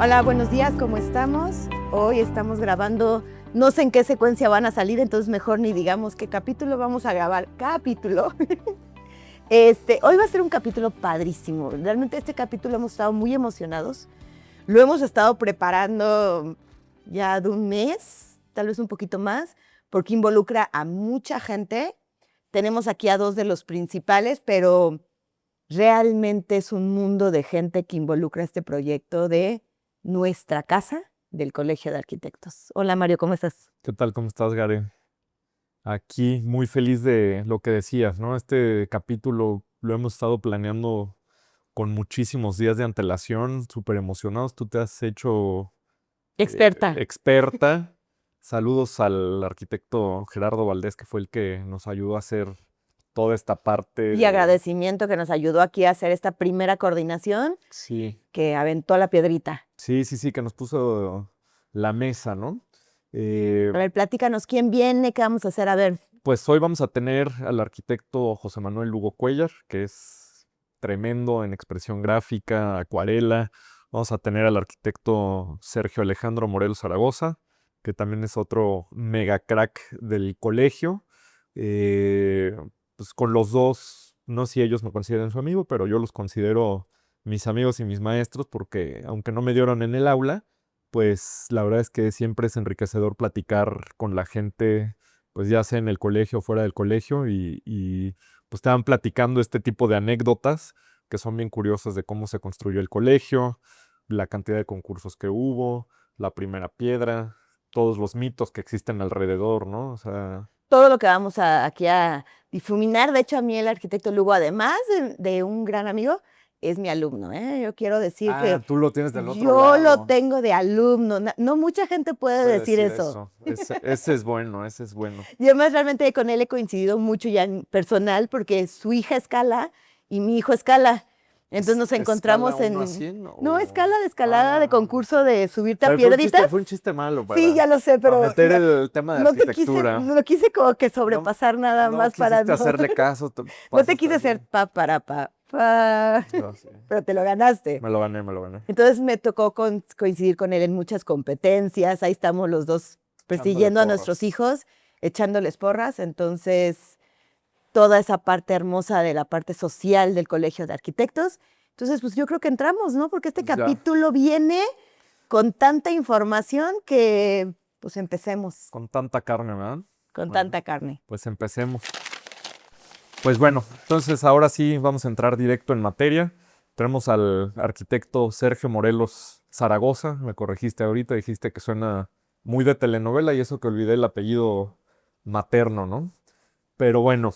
Hola, buenos días, ¿cómo estamos? Hoy estamos grabando, no sé en qué secuencia van a salir, entonces mejor ni digamos qué capítulo vamos a grabar. Capítulo. Hoy va a ser un capítulo padrísimo. Realmente este capítulo hemos estado muy emocionados. Lo hemos estado preparando ya de un mes, tal vez un poquito más, porque involucra a mucha gente. Tenemos aquí a dos de los principales, pero realmente es un mundo de gente que involucra este proyecto de nuestra casa del Colegio de Arquitectos. Hola Mario, ¿cómo estás? ¿Qué tal? ¿Cómo estás, Gary? Aquí muy feliz de lo que decías, ¿no? Este capítulo lo hemos estado planeando con muchísimos días de antelación, súper emocionados. Tú te has hecho Experta. experta. Saludos al arquitecto Gerardo Valdés, que fue el que nos ayudó a hacer toda esta parte Y de... agradecimiento que nos ayudó aquí a hacer esta primera coordinación Sí, que aventó la piedrita. sí, que nos puso la mesa, ¿no? A ver, platícanos quién viene, qué vamos a hacer. A ver, Pues hoy vamos a tener al arquitecto José Manuel Lugo Cuellar, que es tremendo en expresión gráfica, acuarela. Vamos a tener al arquitecto Sergio Alejandro Morelos Zaragoza, que también es otro mega crack del colegio. Eh, pues con los dos, no sé si ellos me consideren su amigo, pero yo los considero mis amigos y mis maestros porque aunque no me dieron en el aula, pues la verdad es que siempre es enriquecedor platicar con la gente, pues ya sea en el colegio o fuera del colegio, pues te van platicando este tipo de anécdotas que son bien curiosas de cómo se construyó el colegio, la cantidad de concursos que hubo, la primera piedra, todos los mitos que existen alrededor, ¿no? O sea, todo lo que vamos aquí a difuminar. De hecho, a mí el arquitecto Lugo, además de un gran amigo, es mi alumno, ¿eh? Yo quiero decir que tú lo tienes del otro yo lo lado. tengo de alumno. No mucha gente puede Puede decir decir eso. eso. Ese es bueno, ese es bueno. Y además realmente con él he coincidido mucho ya en personal porque su hija escala y mi hijo escala. Entonces nos ¿Escala encontramos uno a en... 100 No, o...? escala de escalada, de Ah, concurso de subirte a pero piedritas. fue un chiste malo Sí, ya lo sé, para pero meter el tema de no te quise, arquitectura. no quise como que No, sobrepasar nada no más para quisiste no... hacerle caso, te No te pasaste quise así. ser pa, No, sí. pero te lo ganaste. Me lo gané, me lo gané. Entonces me tocó coincidir con él en muchas competencias. Ahí estamos los dos Echándole persiguiendo a nuestros porras. hijos, echándoles porras. Entonces, toda esa parte hermosa de la parte social del Colegio de Arquitectos. Entonces, pues yo creo que entramos, ¿no? Porque este Pues ya, capítulo viene con tanta información que, pues empecemos con tanta carne, ¿verdad? con Bueno, tanta carne. pues empecemos. Pues bueno, entonces ahora sí vamos a entrar directo en materia. Tenemos al arquitecto Sergio Morelos Zaragoza. Me corregiste ahorita, dijiste que suena muy de telenovela y eso que olvidé el apellido materno, ¿no? Pero bueno,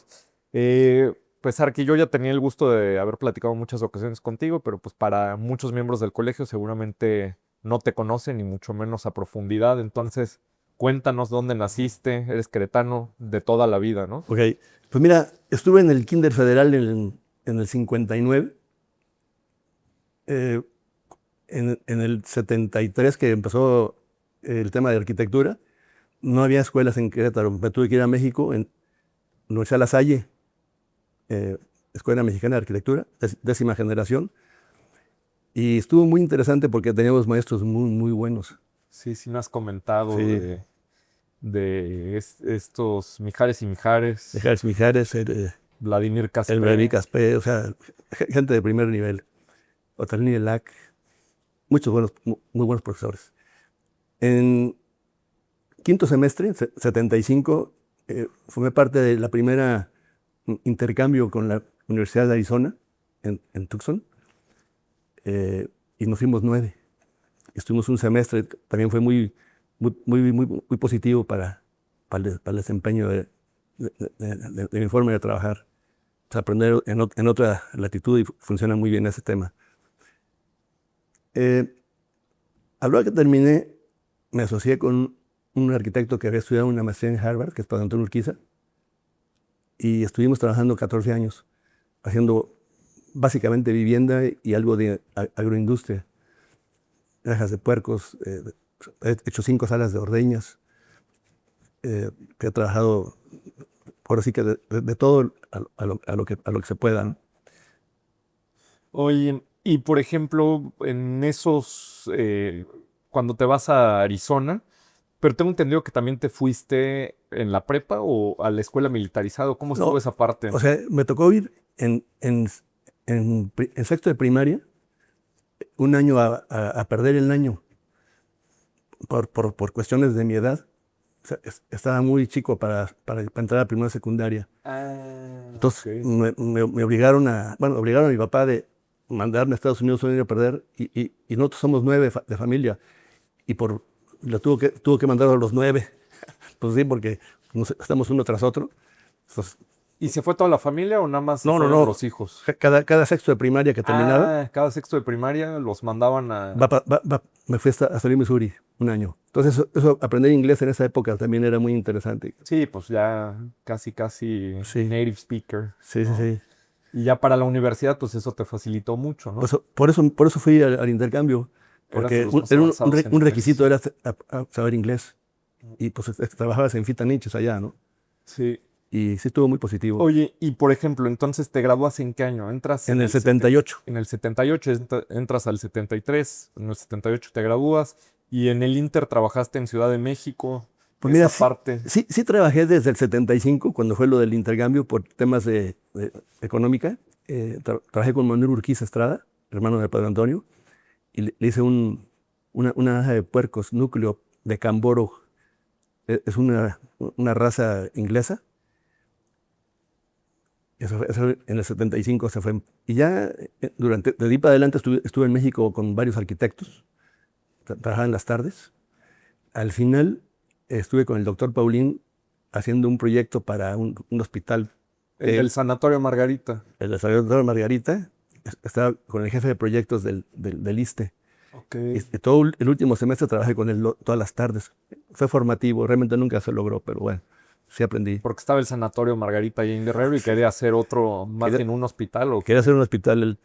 pues Arqui, yo ya tenía el gusto de haber platicado muchas ocasiones contigo, pero pues para muchos miembros del colegio seguramente no te conocen, ni mucho menos a profundidad. Entonces, cuéntanos dónde naciste, eres queretano de toda la vida, ¿no? Ok, pues mira, estuve en el Kinder Federal en el 59, eh, en el 73 que empezó el tema de arquitectura, no había escuelas en Querétaro, me tuve que ir a México, en Universidad La Salle, eh, Escuela Mexicana de Arquitectura, décima generación, y estuvo muy interesante porque teníamos maestros muy buenos. Sí, sí me has comentado Sí, de estos Mijares y Mijares, Mijares Mijares, Vladimir el Brevi Caspé. Caspé, o sea, gente de primer nivel, Otalini Elac, muchos buenos, muy buenos profesores. En quinto semestre, 75, formé parte de la primera intercambio con la Universidad de Arizona en Tucson, y nos fuimos 9. Estuvimos un semestre, también fue muy positivo para el desempeño de mi forma de trabajar. O sea, aprender en otra latitud y funciona muy bien ese tema. Eh, a la hora que terminé, me asocié con un arquitecto que había estudiado una maestría en Harvard, que es Padre Antonio Urquiza, y estuvimos trabajando 14 años, haciendo básicamente vivienda y algo de agroindustria, granjas de puercos, he hecho 5 salas de ordeñas, que he trabajado, ahora sí que de todo a lo que se pueda, ¿no? Oye, Y por ejemplo, en esos, cuando te vas a Arizona, pero tengo entendido que también te fuiste en la prepa o a la escuela militarizada. ¿Cómo estuvo No, esa parte? o sea, me tocó ir en sexto de primaria un año a perder el año por cuestiones de mi edad. O sea, estaba muy chico para entrar a primera secundaria. Entonces Ok. me obligaron obligaron a mi papá de mandarme a Estados Unidos un año a perder y nosotros somos 9 de familia y tuvo que mandar a los 9. Pues sí, porque estamos uno tras otro. Entonces, ¿Y se fue toda la familia o nada más se no, fueron los hijos? cada sexto de primaria que terminaba, Cada sexto de primaria los mandaban a... me fui a Salir, Missouri, un año. Entonces aprender inglés en esa época también era muy interesante. Sí, pues ya casi Sí, native speaker, sí, sí, ¿no? sí. Y ya para la universidad, pues eso te facilitó mucho, ¿no? Por eso fui al intercambio, Eras de porque los más avanzados en un inglés. requisito era saber inglés. Y pues trabajabas en fita niches allá, ¿no? Sí. Y sí estuvo muy positivo. Oye, y por ejemplo, entonces te gradúas ¿en qué año? Entras En el 78. en el 78, entras al 73, en el 78 te gradúas y en el Inter trabajaste en Ciudad de México, Pues mira, esa parte. sí trabajé desde el 75, cuando fue lo del intercambio por temas de económica. Trabajé con Manuel Urquiza Estrada, hermano de Padre Antonio, y le hice una raza de puercos, núcleo de Camboro. Es una raza inglesa. Eso en el 75 se fue. Y ya de ahí para adelante estuve en México con varios arquitectos, trabajaba en las tardes. Al final estuve con el doctor Paulín haciendo un proyecto para un hospital. El del Sanatorio Margarita. El desarrollador Margarita estaba con el jefe de proyectos del ISSSTE. Ok. Y todo el último semestre trabajé con él todas las tardes. Fue formativo, realmente nunca se logró, pero bueno, sí aprendí. Porque estaba el Sanatorio Margarita ahí en Guerrero y quería hacer otro, más Quería, bien un hospital o quería hacer un hospital.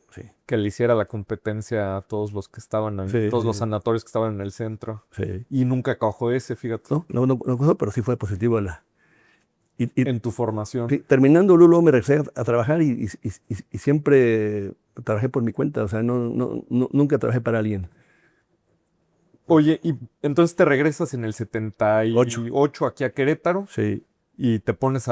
Sí, que le hiciera la competencia a todos los que estaban en, sí, todos los sí, sanatorios que estaban en el centro. sí. Y nunca cajó ese, fíjate, No pasó, pero sí fue positivo. Y en tu formación. sí, terminando luego me regresé a trabajar y siempre trabajé por mi cuenta. O sea, nunca trabajé para alguien. Oye, y entonces te regresas en el 8. 78 aquí a Querétaro Sí, y te pones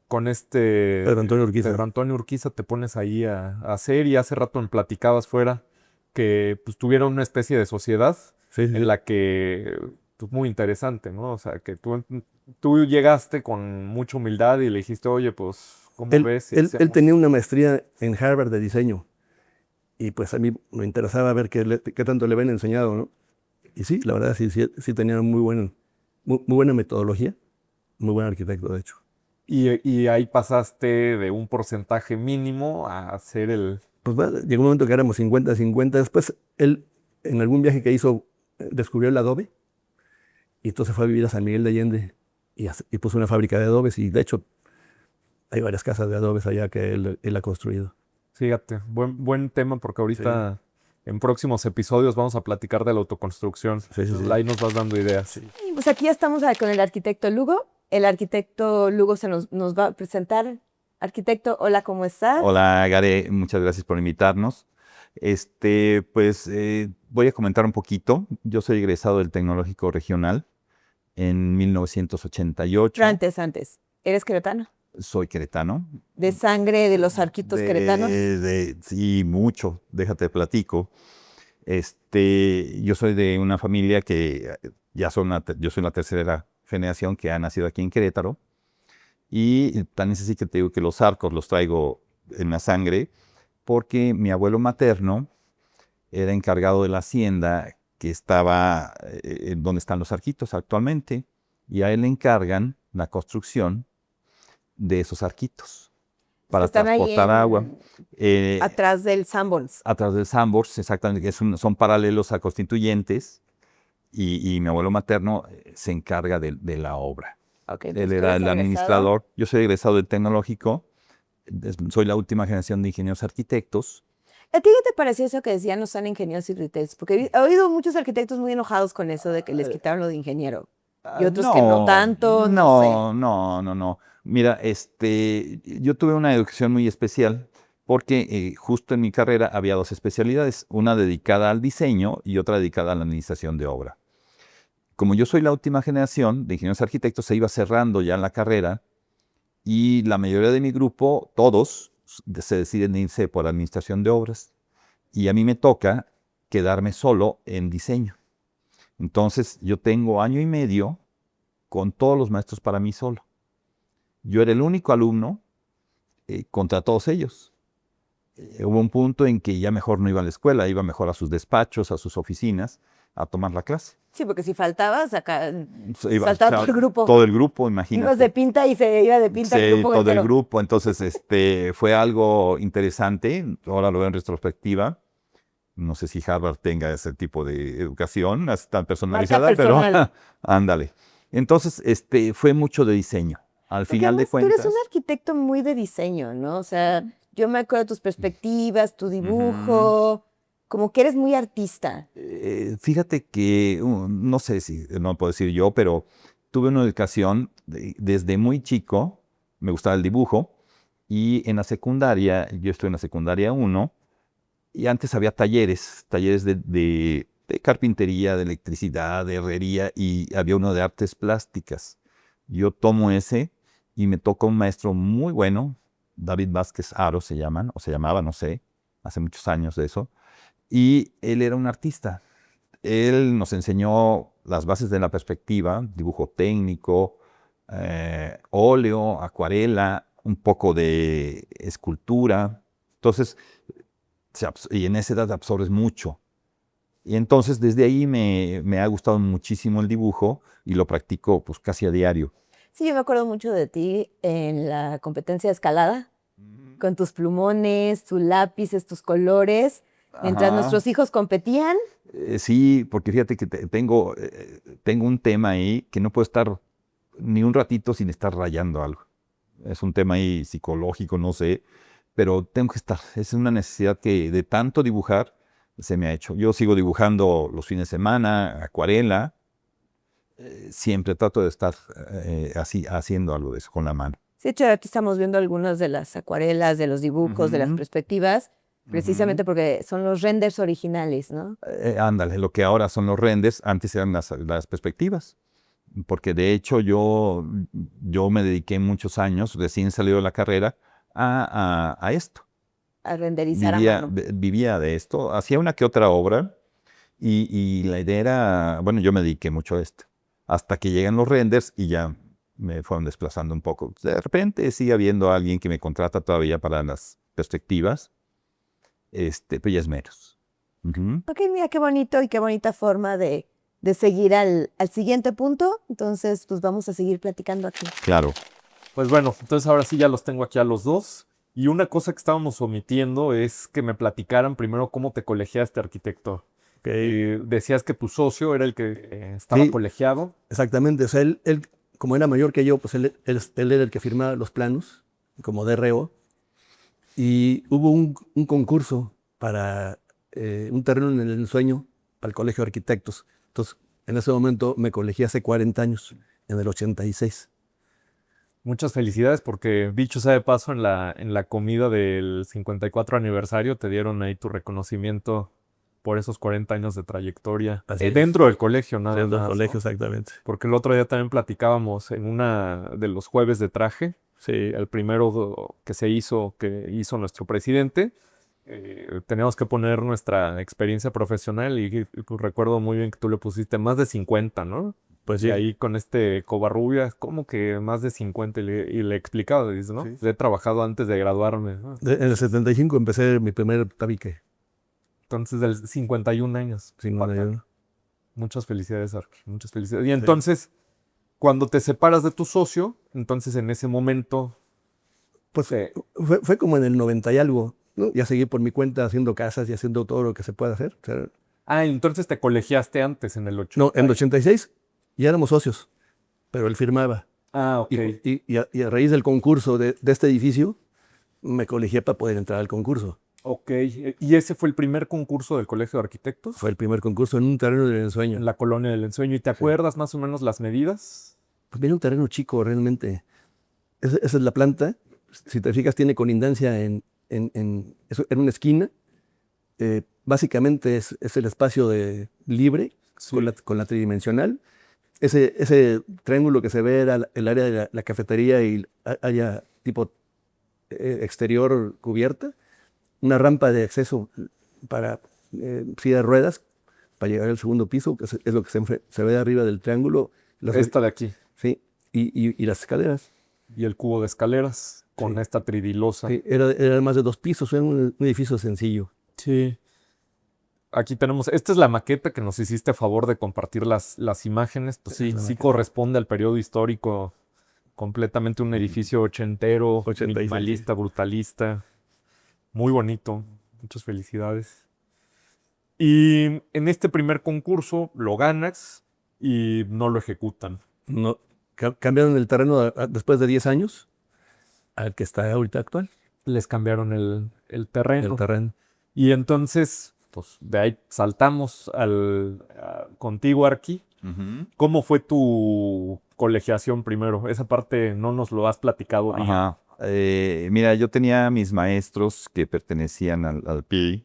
con este Pedro Antonio Urquiza. Pedro Antonio Urquiza, te pones ahí a hacer y hace rato me platicabas fuera que pues tuvieron una especie de sociedad Sí, sí, en sí. la que, pues muy interesante, ¿no? O sea, que tú llegaste con mucha humildad y le dijiste, oye, pues, ¿cómo Él, ves si él, él tenía hacemos? una maestría en Harvard de diseño y pues a mí me interesaba ver qué tanto le habían enseñado, ¿no? Y sí, la verdad sí tenía muy buena metodología, muy buen arquitecto, de hecho. Y ahí pasaste de un porcentaje mínimo a hacer el... Pues llegó un momento que éramos 50-50. Después él, en algún viaje que hizo, descubrió el adobe y entonces fue a vivir a San Miguel de Allende y puso una fábrica de adobes y de hecho hay varias casas de adobes allá que él ha construido. Fíjate, buen tema porque Sí, ahorita en próximos episodios vamos a platicar de la autoconstrucción. sí, sí, Entonces, sí. ahí nos vas dando ideas. Sí. Y pues aquí ya estamos con el arquitecto Lugo. El arquitecto Lugo nos va a presentar. Arquitecto, hola, ¿cómo estás? Hola, Gare, muchas gracias por invitarnos. Pues voy a comentar un poquito. Yo soy egresado del Tecnológico Regional en 1988. Pero antes. ¿Eres queretano? Soy queretano. ¿De sangre de los arquitos queretanos? Sí, mucho, déjate platico. Yo soy de una familia que yo soy la tercera generación que ha nacido aquí en Querétaro. Y tan es así que te digo que los arcos los traigo en la sangre, porque mi abuelo materno era encargado de la hacienda que estaba donde están los arquitos actualmente, y a él le encargan la construcción de esos arquitos para Están ahí transportar agua. atrás del Sanborns. A través del Sambors, exactamente, que son paralelos a Constituyentes, y mi abuelo materno se encarga de la obra. Ok, Él entonces tú era eres el egresado. administrador. Yo soy egresado del Tecnológico. Soy la última generación de ingenieros arquitectos. ¿A ti qué te pareció eso que decían no son ingenieros y arquitectos? Porque he oído muchos arquitectos muy enojados con eso de que les quitaron lo de ingeniero. Y otros que no tanto, no sé. No. Mira, yo tuve una educación muy especial. porque justo en mi carrera había dos especialidades, una dedicada al diseño y otra dedicada a la administración de obra. Como yo soy la última generación de ingenieros arquitectos, se iba cerrando ya la carrera y la mayoría de mi grupo, todos, se deciden irse por administración de obras y a mí me toca quedarme solo en diseño. Entonces yo tengo año y medio con todos los maestros para mí solo. Yo era el único alumno contra todos ellos. Hubo un punto en que ya mejor no iba a la escuela, iba mejor a sus despachos, a sus oficinas, a tomar la clase. Sí, porque si faltabas, acá Iba, faltaba todo el grupo. Todo el grupo, imagínate. Ibas de pinta y se iba de pinta el Sí, grupo todo entero. el grupo. Entonces, fue algo interesante. Ahora lo veo en retrospectiva. No sé si Harvard tenga ese tipo de educación tan personalizada, personal. pero ándale. Entonces, fue mucho de diseño. Al Porque final de además cuentas. tú eres un arquitecto muy de diseño, ¿no? O sea, yo me acuerdo de tus perspectivas, tu dibujo, como que eres muy artista. Fíjate que, no sé si, no puedo decir yo, pero tuve una educación desde muy chico, me gustaba el dibujo, y en la secundaria, yo estoy en la secundaria 1, y antes había talleres de carpintería, de electricidad, de herrería, y había uno de artes plásticas. Yo tomo ese y me toca un maestro muy bueno, David Vázquez Aro se llamaba, no sé, hace muchos años de eso. Y él era un artista. Él nos enseñó las bases de la perspectiva, dibujo técnico, óleo, acuarela, un poco de escultura. Entonces, y en esa edad absorbes mucho. Y entonces desde ahí me ha gustado muchísimo el dibujo y lo practico pues casi a diario. Sí, yo me acuerdo mucho de ti en la competencia de escalada, con tus plumones, tus lápices, tus colores. Mientras Ajá. nuestros hijos competían, Sí, porque fíjate que tengo un tema ahí que no puedo estar ni un ratito sin estar rayando algo. Es un tema ahí psicológico, no sé, pero tengo que estar. Es una necesidad que de tanto dibujar se me ha hecho. Yo sigo dibujando los fines de semana, acuarela. Siempre trato de estar así haciendo algo de eso con la mano. de hecho, aquí estamos viendo algunas de las acuarelas, de los dibujos, de las Ujú. perspectivas, precisamente porque son los renders originales, ¿no? Ándale, lo que ahora son los renders, antes eran las perspectivas. Porque de hecho yo me dediqué muchos años, recién salido de la carrera, a esto. A renderizar a mano. Vivía de esto, hacía una que otra obra y la idea era, bueno, yo me dediqué mucho a esto. Hasta que llegan los renders y ya me fueron desplazando un poco. De repente sigue habiendo alguien que me contrata todavía para las perspectivas, pues ya es menos. Ujú. Ok, mira qué bonito y qué bonita forma de seguir al siguiente punto. Entonces, pues vamos a seguir platicando aquí. Claro. Pues bueno, entonces ahora sí ya los tengo aquí a los dos. Y una cosa que estábamos omitiendo es que me platicaran primero cómo te colegiaste, arquitecto. Decías que tu socio era el que estaba Sí. colegiado. Exactamente, o sea, él, como era mayor que yo, pues él era el que firmaba los planos, como DRO, y hubo un concurso para un terreno en el ensueño para el Colegio de Arquitectos. Entonces, en ese momento me colegié hace 40 años, en el 86. Muchas felicidades porque, dicho sea de paso, en la comida del 54 aniversario te dieron ahí tu reconocimiento por esos 40 años de trayectoria. Así es. Dentro del colegio, nada Dentro del más, colegio, ¿no? exactamente. Porque el otro día también platicábamos en una de los jueves de traje, Sí. el primero que hizo nuestro presidente. Teníamos que poner nuestra experiencia profesional y recuerdo muy bien que tú le pusiste más de 50, ¿no? Pues Y sí. ahí con Covarrubias, como que más de 50 y le explicaba, dice, ¿no? Sí. He trabajado antes de graduarme, ¿no? En el 75 empecé mi primer tabique. Entonces, del 51 años. 51. Muchas felicidades, Arqui, muchas felicidades. Y entonces, cuando te separas de tu socio, entonces en ese momento, Pues Sí. fue como en el 90 y algo, ¿no? Ya seguí por mi cuenta haciendo casas y haciendo todo lo que se puede hacer. O sea, entonces te colegiaste antes en el 80. no, en el 86 ya éramos socios, pero él firmaba. Ok. Y a raíz del concurso de este edificio, me colegié para poder entrar al concurso. Ok. ¿Y ese fue el primer concurso del Colegio de Arquitectos? Fue el primer concurso en un terreno del ensueño. En la Colonia del Ensueño. ¿Y te acuerdas más o menos las medidas? Pues viene un terreno chico realmente. Esa es la planta. Si te fijas, tiene colindancia en en una esquina. Básicamente es el espacio libre con la tridimensional. Ese triángulo que se ve era el área de la cafetería y haya tipo exterior cubierta, una rampa de acceso para silla de ruedas para llegar al segundo piso, que es lo que se ve arriba del triángulo. Esta de aquí. Sí, y las escaleras. Y el cubo de escaleras con esta tridilosa. Sí, era más de 2 pisos, era un edificio sencillo. Sí. Aquí tenemos, esta es la maqueta que nos hiciste a favor de compartir las imágenes. Pues sí, sí corresponde al periodo histórico, completamente un edificio ochentero, 86, minimalista, brutalista. Muy bonito, muchas felicidades. Y en este primer concurso lo ganas y no lo ejecutan. No, cambiaron el terreno después de 10 años al que está ahorita actual. Les cambiaron el terreno. El terreno. Y entonces, pues de ahí saltamos contigo, Arqui. ¿Cómo fue tu colegiación primero? Esa parte no nos lo has platicado bien. Ajá. Mira, yo tenía mis maestros que pertenecían al PRI,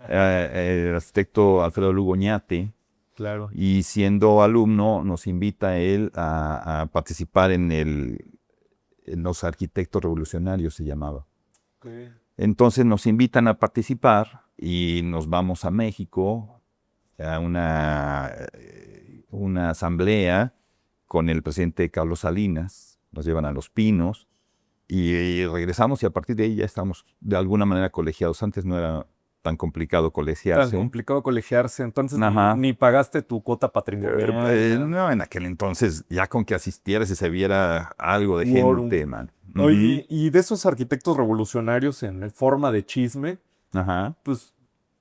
el arquitecto Alfredo Lugoñate, Claro. y siendo alumno nos invita él a participar en los arquitectos revolucionarios, se llamaba. Okay. Entonces nos invitan a participar y nos vamos a México a una asamblea con el presidente Carlos Salinas, nos llevan a Los Pinos y regresamos y a partir de ahí ya estamos de alguna manera colegiados. Antes no era tan complicado colegiarse. Tan complicado colegiarse, entonces Ajá. ni pagaste tu cuota patrimonial. No, en aquel entonces ya con que asistieras y se viera algo de Quórum. gente, man. Oye, y de esos arquitectos revolucionarios en forma de chisme, Ajá. pues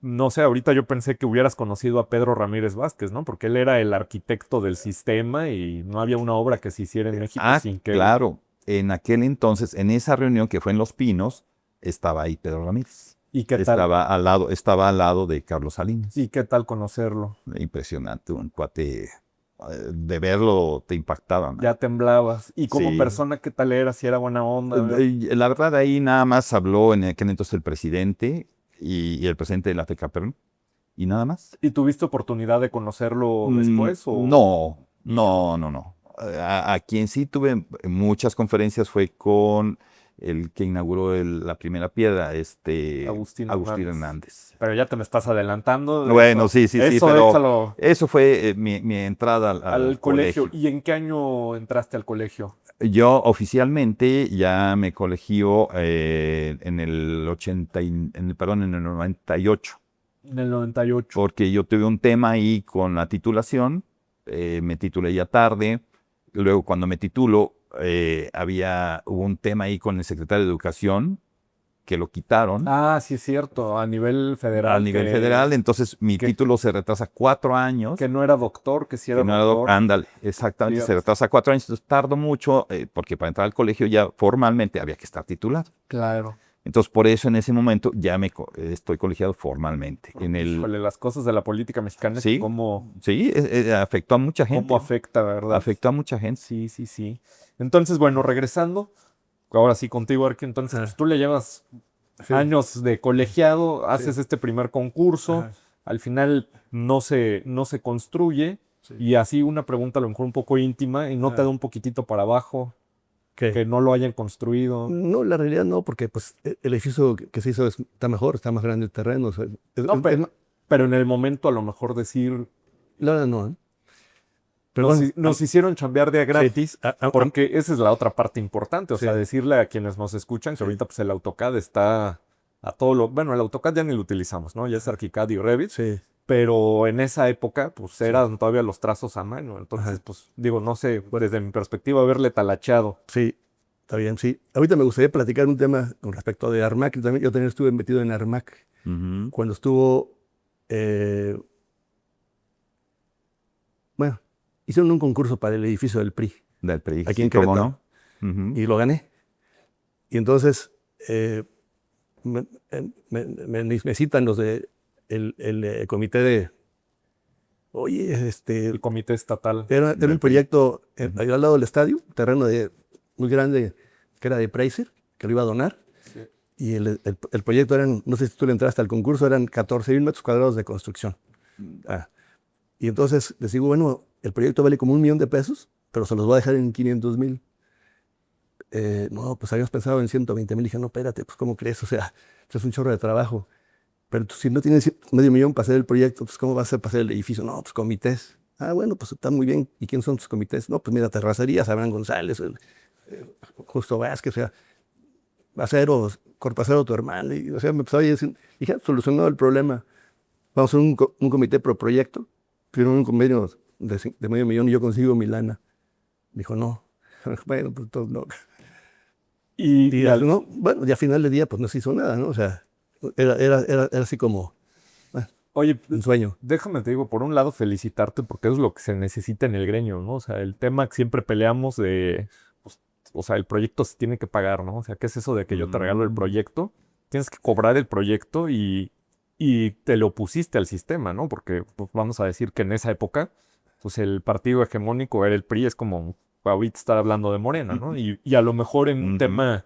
no sé, ahorita yo pensé que hubieras conocido a Pedro Ramírez Vázquez, ¿no? Porque él era el arquitecto del sistema y no había una obra que se hiciera en México sin que... Claro. En aquel entonces, en esa reunión que fue en Los Pinos, estaba ahí Pedro Ramírez. ¿Y qué tal? Estaba al lado de Carlos Salinas. ¿Y qué tal conocerlo? Impresionante, un cuate, de verlo te impactaba, man. Ya temblabas. ¿Y como Sí. persona qué tal era? Si era buena onda. La verdad, ahí nada más habló en aquel entonces el presidente y el presidente de la FECAPERN, y nada más. ¿Y tuviste oportunidad de conocerlo después? ¿O? No. A quien sí tuve muchas conferencias fue con el que inauguró la primera piedra, Agustín Hernández. Pero ya te me estás adelantando. Bueno, sí, Eso, pero déjalo eso fue mi entrada al colegio. ¿Y en qué año entraste al colegio? Yo oficialmente ya me colegió en el 98. En el 98. Porque yo tuve un tema ahí con la titulación, me titulé ya tarde, luego cuando me titulo hubo un tema ahí con el secretario de Educación que lo quitaron. Ah, sí es cierto, a nivel federal. A nivel federal, entonces mi título se retrasa 4 años. Que no era doctor, que sí era doctor. Ándale, exactamente, Sí, se retrasa 4 años, entonces tardo mucho, porque para entrar al colegio ya formalmente había que estar titulado. Claro. Entonces, por eso en ese momento ya estoy colegiado formalmente. Híjole, las cosas de la política mexicana, Sí, cómo sí, afectó a mucha gente. cómo afecta, ¿verdad? Afectó a mucha gente. Sí. Entonces, bueno, regresando, ahora sí contigo, Arqui, entonces pues, tú le llevas años de colegiado, haces este primer concurso, al final no se construye, y así una pregunta a lo mejor un poco íntima, y no te da un poquitito para abajo. Que no lo hayan construido. No, la realidad no, porque pues, el edificio que se hizo está mejor, está más grande el terreno. O sea, pero en el momento a lo mejor decir... La verdad no, ¿eh? Pero nos hicieron chambear de a gratis, porque esa es la otra parte importante. O sea, decirle a quienes nos escuchan que ahorita pues, el AutoCAD está a todo lo... Bueno, el AutoCAD ya ni lo utilizamos, ¿no? Ya es ArchiCAD y Revit. Sí. Pero en esa época, pues eran todavía los trazos a mano. Entonces, pues digo, no sé, desde mi perspectiva, haberle talachado. Sí, está bien, sí. Ahorita me gustaría platicar un tema con respecto de Armac. Yo también estuve metido en Armac. Cuando estuvo... bueno, hicieron un concurso para el edificio del PRI. Del PRI, aquí en Querétaro. ¿No? Y lo gané. Y entonces me citan los de el comité de... Oye, el comité estatal. Era un proyecto al lado del estadio, terreno muy grande, que era de Pricer, que lo iba a donar. Sí. Y el proyecto eran, no sé si tú le entraste al concurso, eran 14,000 metros cuadrados de construcción. Y entonces les digo, bueno, el proyecto vale como $1,000,000, pero se los voy a dejar en 500,000. No, pues habíamos pensado en 120,000. Dije, no, espérate, pues ¿cómo crees? O sea, esto es un chorro de trabajo. Pero tú, si no tienes $500,000 para hacer el proyecto, pues ¿cómo vas a hacer para hacer el edificio? No, pues comités. Bueno, pues está muy bien. ¿Y quién son tus comités? No, pues mira, terracerías, Abraham González, Justo Vázquez, o sea, Aceros, Corpacero, tu hermano. Y, o sea, me empezó a decir, dije, solucionado el problema. Vamos a hacer un comité pro proyecto. Firmó un convenio de $500,000 y yo consigo mi lana. Dijo, no. Bueno, pues todos no. Y no, bueno, ya al final del día, pues no se hizo nada, ¿no? O sea, era así como Oye, un sueño. déjame te digo, por un lado felicitarte porque eso es lo que se necesita en el gremio, ¿no? O sea, el tema que siempre peleamos de, pues, o sea, el proyecto se tiene que pagar, ¿no? O sea, ¿qué es eso de que yo te regalo el proyecto? Tienes que cobrar el proyecto y te lo pusiste al sistema, ¿no? Porque pues, vamos a decir que en esa época, pues el partido hegemónico era el PRI, es como ahorita estar hablando de Morena, ¿no? Y a lo mejor en un tema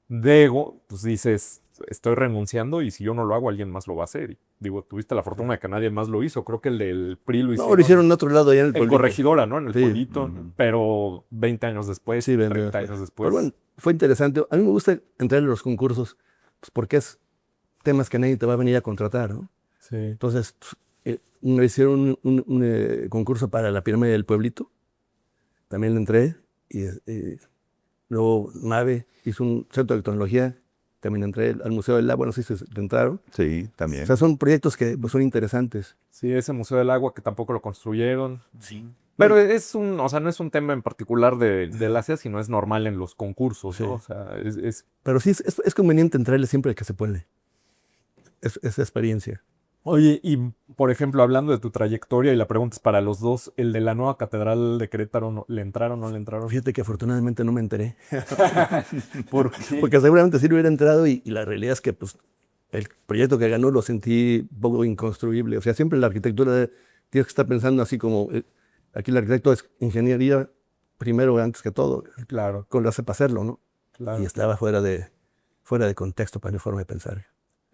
de ego, pues dices, estoy renunciando y si yo no lo hago, alguien más lo va a hacer. Y, digo, tuviste la fortuna de que nadie más lo hizo. Creo que el del PRI lo hicieron. No, lo hicieron en otro lado, allá en el En pueblito. Corregidora, ¿no? En el Sí. pueblito. Pero 20 años después, Sí, 30 años después. Pero bueno, fue interesante. A mí me gusta entrar en los concursos, pues porque es temas que nadie te va a venir a contratar, ¿no? Sí. Entonces, me hicieron un concurso para la pirámide del pueblito. También le entré. Y luego Nave hizo un centro de tecnología. También entré al Museo del Agua. No sé si le entraron. Sí, O también. sea, son proyectos que pues, son interesantes. Sí, ese Museo del Agua que tampoco lo construyeron. Sí. Pero es o sea, no es un tema en particular de la ASEA, sino es normal en los concursos, ¿no? Sí. O sea, es... Pero sí, es conveniente entrarle siempre que se puede. Es experiencia. Oye, y por ejemplo, hablando de tu trayectoria y la pregunta es para los dos, ¿el de la nueva catedral de Querétaro le entraron o no le entraron? Fíjate que afortunadamente no me enteré. ¿Por qué? Porque seguramente sí lo hubiera entrado y la realidad es que pues, el proyecto que ganó lo sentí un poco inconstruible. O sea, siempre la arquitectura tienes que estar pensando así como, aquí el arquitecto es ingeniería primero antes que todo, Claro, con lo hace para hacerlo, ¿no? claro. Y estaba fuera de contexto para mi forma de pensar.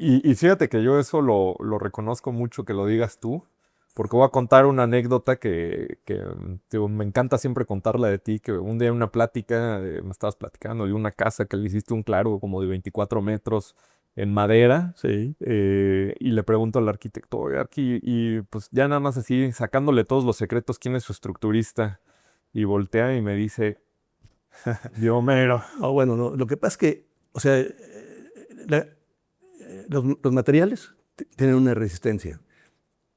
Y fíjate que yo eso lo reconozco mucho que lo digas tú, porque voy a contar una anécdota que digo, me encanta siempre contarla de ti, que un día en una plática me estabas platicando de una casa que le hiciste un claro como de 24 metros en madera, Sí. y le pregunto al arquitecto, oye, y pues ya nada más así, sacándole todos los secretos, ¿quién es su estructurista? Y voltea y me dice, yo mero. Bueno, no, lo que pasa es que, o sea, los materiales tienen una resistencia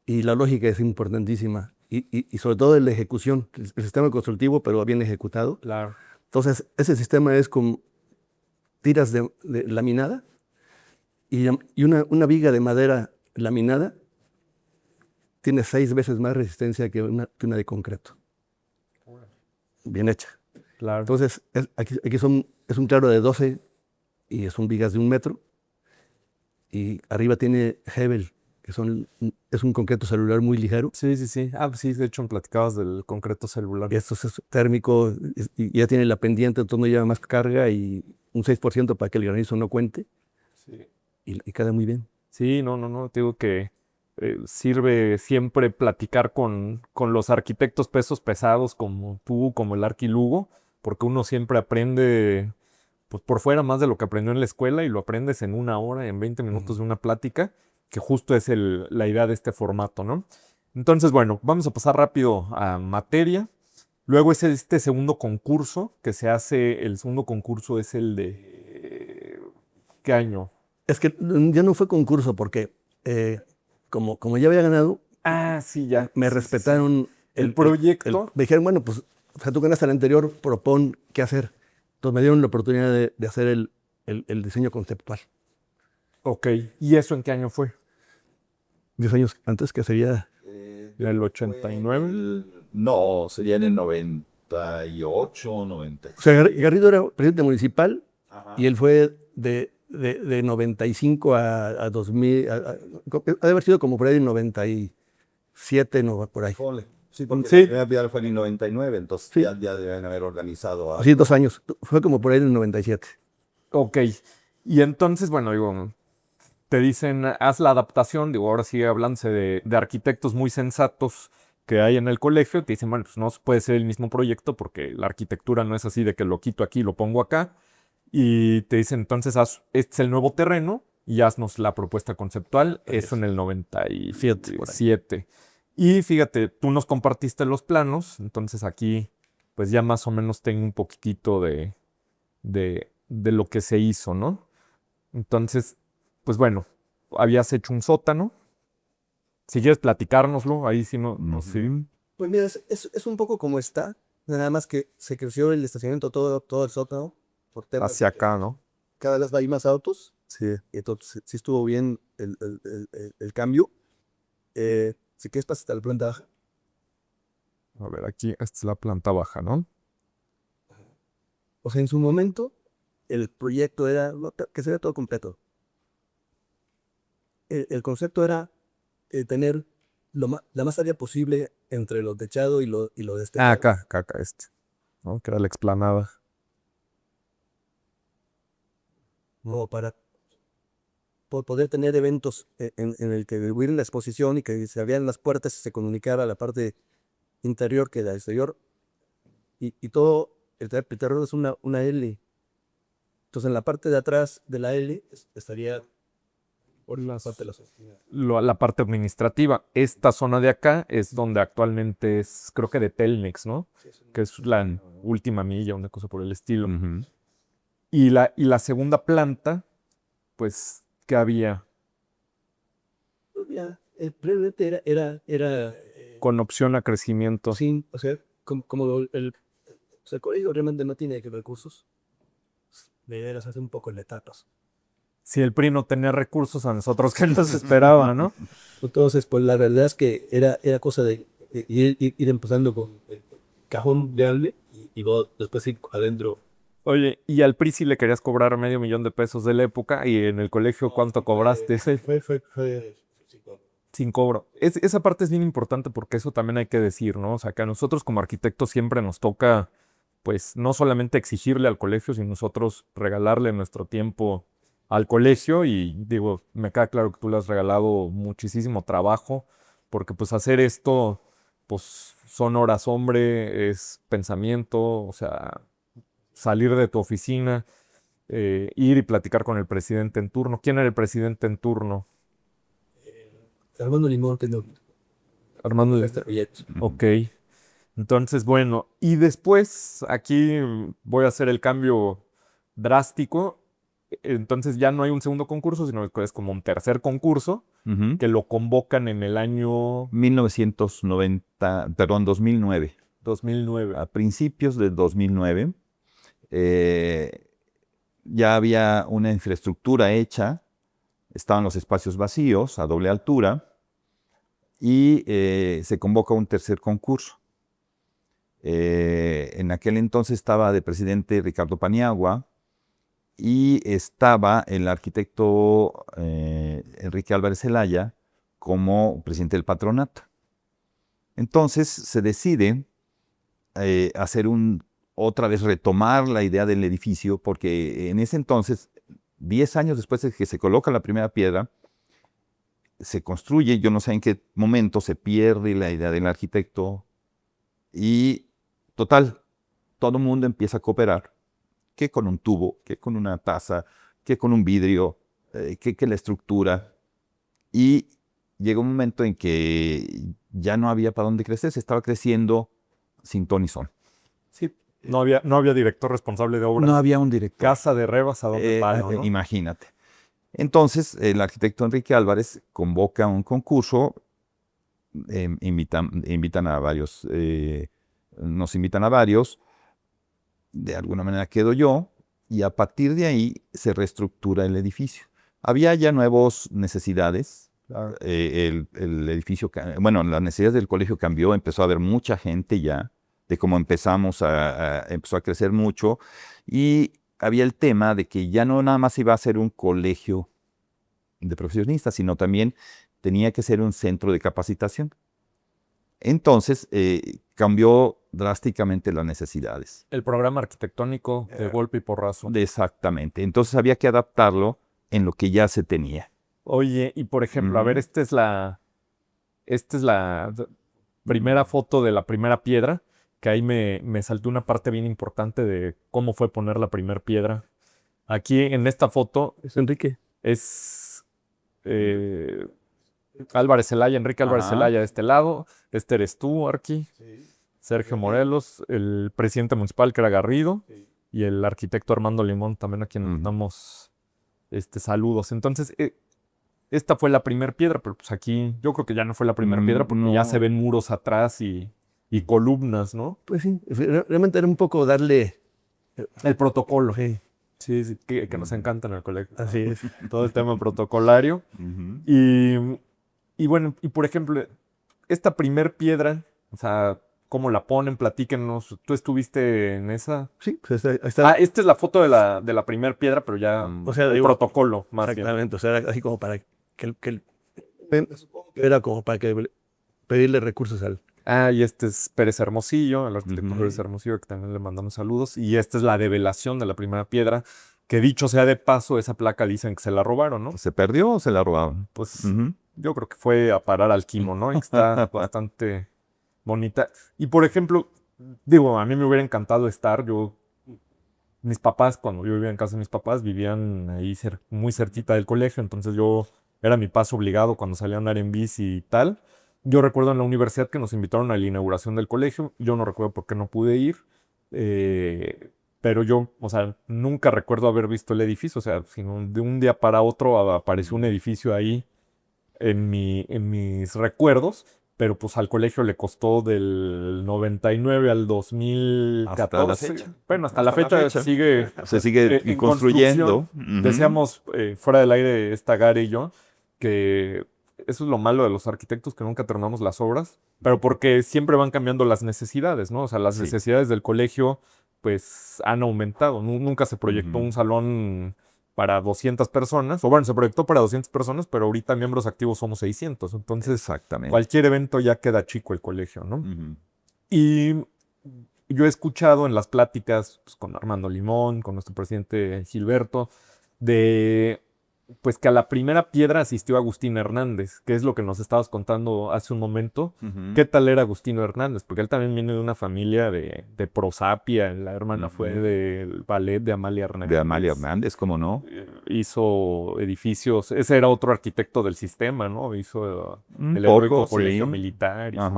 y la lógica es importantísima y sobre todo en la ejecución, el sistema constructivo pero bien ejecutado. Claro. Entonces, ese sistema es con tiras de laminada y una viga de madera laminada tiene 6 veces más resistencia que una de concreto. Bien hecha. Claro. Entonces, aquí es un claro de 12 y son vigas de 1 metro. Y arriba tiene Hebel, que es un concreto celular muy ligero. Sí, sí, sí. Ah, pues sí, de hecho me platicabas del concreto celular. Y esto es térmico, y ya tiene la pendiente, entonces no lleva más carga y un 6% para que el granizo no cuente. Sí. Y queda muy bien. Sí, no, te digo que sirve siempre platicar con los arquitectos pesos pesados como tú, como el Arqui Lugo, porque uno siempre aprende pues, por fuera más de lo que aprendió en la escuela y lo aprendes en 1 hora, en 20 minutos de una plática, que justo es la idea de este formato, ¿no? Entonces, bueno, vamos a pasar rápido a materia. Luego es este segundo concurso que se hace, el segundo concurso es el de... ¿Qué año? Es que ya no fue concurso porque como ya había ganado, Ah, sí, ya. me Sí, respetaron el proyecto. me dijeron, bueno, pues o sea, tú ganaste el anterior, propón qué hacer. Entonces me dieron la oportunidad de hacer el diseño conceptual. Ok, ¿y eso en qué año fue? 10 años antes, que sería... ¿En el 89? No, sería en el 98, 90. O sea, Garrido era presidente municipal. Ajá. Y él fue de 95 a 2000, ha de haber sido como por ahí en 97, no, por ahí. Ponle. Sí, porque Sí. la primera piedra fue en el 99, entonces Sí. ya deben haber organizado. Así 2 años, fue como por ahí en el 97. Ok, Y entonces, bueno, digo, te dicen, haz la adaptación, digo, ahora sí hablándose de arquitectos muy sensatos que hay en el colegio, te dicen, bueno, pues no puede ser el mismo proyecto porque la arquitectura no es así de que lo quito aquí y lo pongo acá. Y te dicen, entonces, este es el nuevo terreno y haznos la propuesta conceptual. Eso en el Fíjate, por ahí. 97. Y fíjate, tú nos compartiste los planos, entonces aquí, pues ya más o menos tengo un poquitito de lo que se hizo, ¿no? Entonces, pues bueno, habías hecho un sótano. Si quieres platicárnoslo, ahí sí no sé. Pues mira, es un poco como está, nada más que se creció el estacionamiento todo el sótano por temas Hacia de acá, ¿no? cada vez hay más autos, Sí. y entonces sí estuvo bien el cambio. Si quieres pasar a la planta baja. A ver, aquí, esta es la planta baja, ¿no? O sea, en su momento el proyecto era que se vea todo completo. El concepto era tener la más área posible entre lo techado y lo de este Ah, lado. acá, ¿no? Que era la explanada. Como para poder tener eventos en el que hubiera la exposición y que se abrían las puertas y se comunicara la parte interior que la exterior. Y todo, el terreno es una L. Entonces en la parte de atrás de la L estaría por la parte de las oficinas. La parte administrativa. Esta zona de acá es donde actualmente es, creo que de Telmex, ¿no? Que es la última milla, una cosa por el estilo. Ujú. Y la segunda planta, pues, ¿qué había? Previamente era Con opción a crecimiento. sin, o sea, como o sea, el colegio realmente no tiene recursos. La idea era hacer un poco en etapas. Si el PRI no tenía recursos, a nosotros qué nos esperaba, ¿no? Entonces, pues la verdad es que era cosa de ir empezando con el cajón de alde y luego después ir adentro. Oye, y al PRI sí le querías cobrar $500,000 de la época, y en el colegio, ¿cuánto cobraste? Sin cobro. Esa parte es bien importante porque eso también hay que decir, ¿no? O sea, que a nosotros como arquitectos siempre nos toca, pues, no solamente exigirle al colegio, sino nosotros regalarle nuestro tiempo al colegio. Y digo, me queda claro que tú le has regalado muchísimo trabajo, porque pues hacer esto, pues, son horas hombre, es pensamiento, o sea, salir de tu oficina, ir y platicar con el presidente en turno. ¿Quién era el presidente en turno? Armando Limón, que no. Armando. Este proyecto. Ok. Entonces, bueno, y después aquí voy a hacer el cambio drástico. Entonces ya no hay un segundo concurso, sino que es como un tercer concurso Ujú. que lo convocan en el año 2009. 2009. A principios de 2009 ya había una infraestructura hecha, estaban los espacios vacíos a doble altura y se convoca un tercer concurso. En aquel entonces estaba de presidente Ricardo Paniagua y estaba el arquitecto Enrique Álvarez Zelaya como presidente del patronato. Entonces se decide otra vez retomar la idea del edificio, porque en ese entonces, 10 años después de que se coloca la primera piedra, se construye, yo no sé en qué momento se pierde la idea del arquitecto y total, todo el mundo empieza a cooperar, que con un tubo, que con una taza, que con un vidrio, que la estructura. Y llegó un momento en que ya no había para dónde crecer, se estaba creciendo sin ton ni son. Sí. No había director responsable de obra. No había un director. Casa de Rebas, ¿a dónde paro, no? Imagínate. Entonces, el arquitecto Enrique Álvarez convoca un concurso, invitan a varios, nos invitan a varios, de alguna manera quedo yo, y a partir de ahí se reestructura el edificio. Había ya nuevas necesidades, el edificio, bueno, las necesidades del colegio cambió, empezó a haber mucha gente ya, de cómo empezó a crecer mucho, y había el tema de que ya no nada más iba a ser un colegio de profesionistas, sino también tenía que ser un centro de capacitación. Entonces, cambió drásticamente las necesidades. El programa arquitectónico de golpe y porrazo. Exactamente. Entonces había que adaptarlo en lo que ya se tenía. Oye, y por ejemplo, a ver, esta es la primera foto de la primera piedra, que ahí me saltó una parte bien importante de cómo fue poner la primera piedra. Aquí en esta foto ¿Es Enrique? es Álvarez Zelaya, Enrique Álvarez Ajá. Zelaya de este lado. Este eres tú, Arqui. Sergio Morelos, el presidente municipal que era Garrido, y el arquitecto Armando Limón, también a quien damos saludos. Entonces, esta fue la primera piedra, pero pues aquí yo creo que ya no fue la primera piedra porque ya se ven muros atrás y columnas, ¿no? Pues sí, realmente era un poco darle... El protocolo. Sí, Sí, que nos encanta en el colegio. así es. Todo el tema protocolario. Y bueno, y por ejemplo, esta primer piedra, o sea, ¿cómo la ponen? Platíquenos. ¿Tú estuviste en esa? Sí, pues ahí está. Esta es la foto de la primera piedra, pero ya O sea, el digo, protocolo, más bien. exactamente, o sea, era así como para era como para que pedirle recursos al... Y este es Pérez Hermosillo, el arquitecto Pérez Hermosillo, que también le mandamos saludos. Y esta es la develación de la primera piedra, que dicho sea de paso, esa placa dicen que se la robaron, ¿no? ¿Se perdió o se la robaron? Pues yo creo que fue a parar al Quimo, ¿no? Y que está bastante bonita. Y por ejemplo, digo, a mí me hubiera encantado estar, mis papás, cuando yo vivía en casa de mis papás, vivían ahí muy cerquita del colegio, entonces era mi paso obligado cuando salía a andar en bici y tal. Yo recuerdo en la universidad que nos invitaron a la inauguración del colegio, yo no recuerdo por qué no pude ir, pero yo, o sea, nunca recuerdo haber visto el edificio, o sea, sino de un día para otro apareció un edificio ahí en mis recuerdos, pero pues al colegio le costó del 99 al 2014. Hasta la fecha. Bueno, hasta la fecha sigue Se sigue en construyendo. construcción. Decíamos fuera del aire esta Gary y yo que eso es lo malo de los arquitectos, que nunca terminamos las obras, pero porque siempre van cambiando las necesidades, ¿no? O sea, las necesidades del colegio pues han aumentado. Nunca se proyectó un salón para 200 personas, o bueno, se proyectó para 200 personas, pero ahorita miembros activos somos 600, entonces Exactamente. cualquier evento ya queda chico el colegio, ¿no? Y yo he escuchado en las pláticas pues, con Armando Limón, con nuestro presidente Gilberto, de pues que a la primera piedra asistió Agustín Hernández, que es lo que nos estabas contando hace un momento. ¿Qué tal era Agustín Hernández? Porque él también viene de una familia de prosapia, la hermana fue del ballet de Amalia Hernández. De Amalia Hernández, ¿cómo no? Hizo edificios, ese era otro arquitecto del sistema, ¿no? Hizo el poco, heroico colegio sí. militar, hizo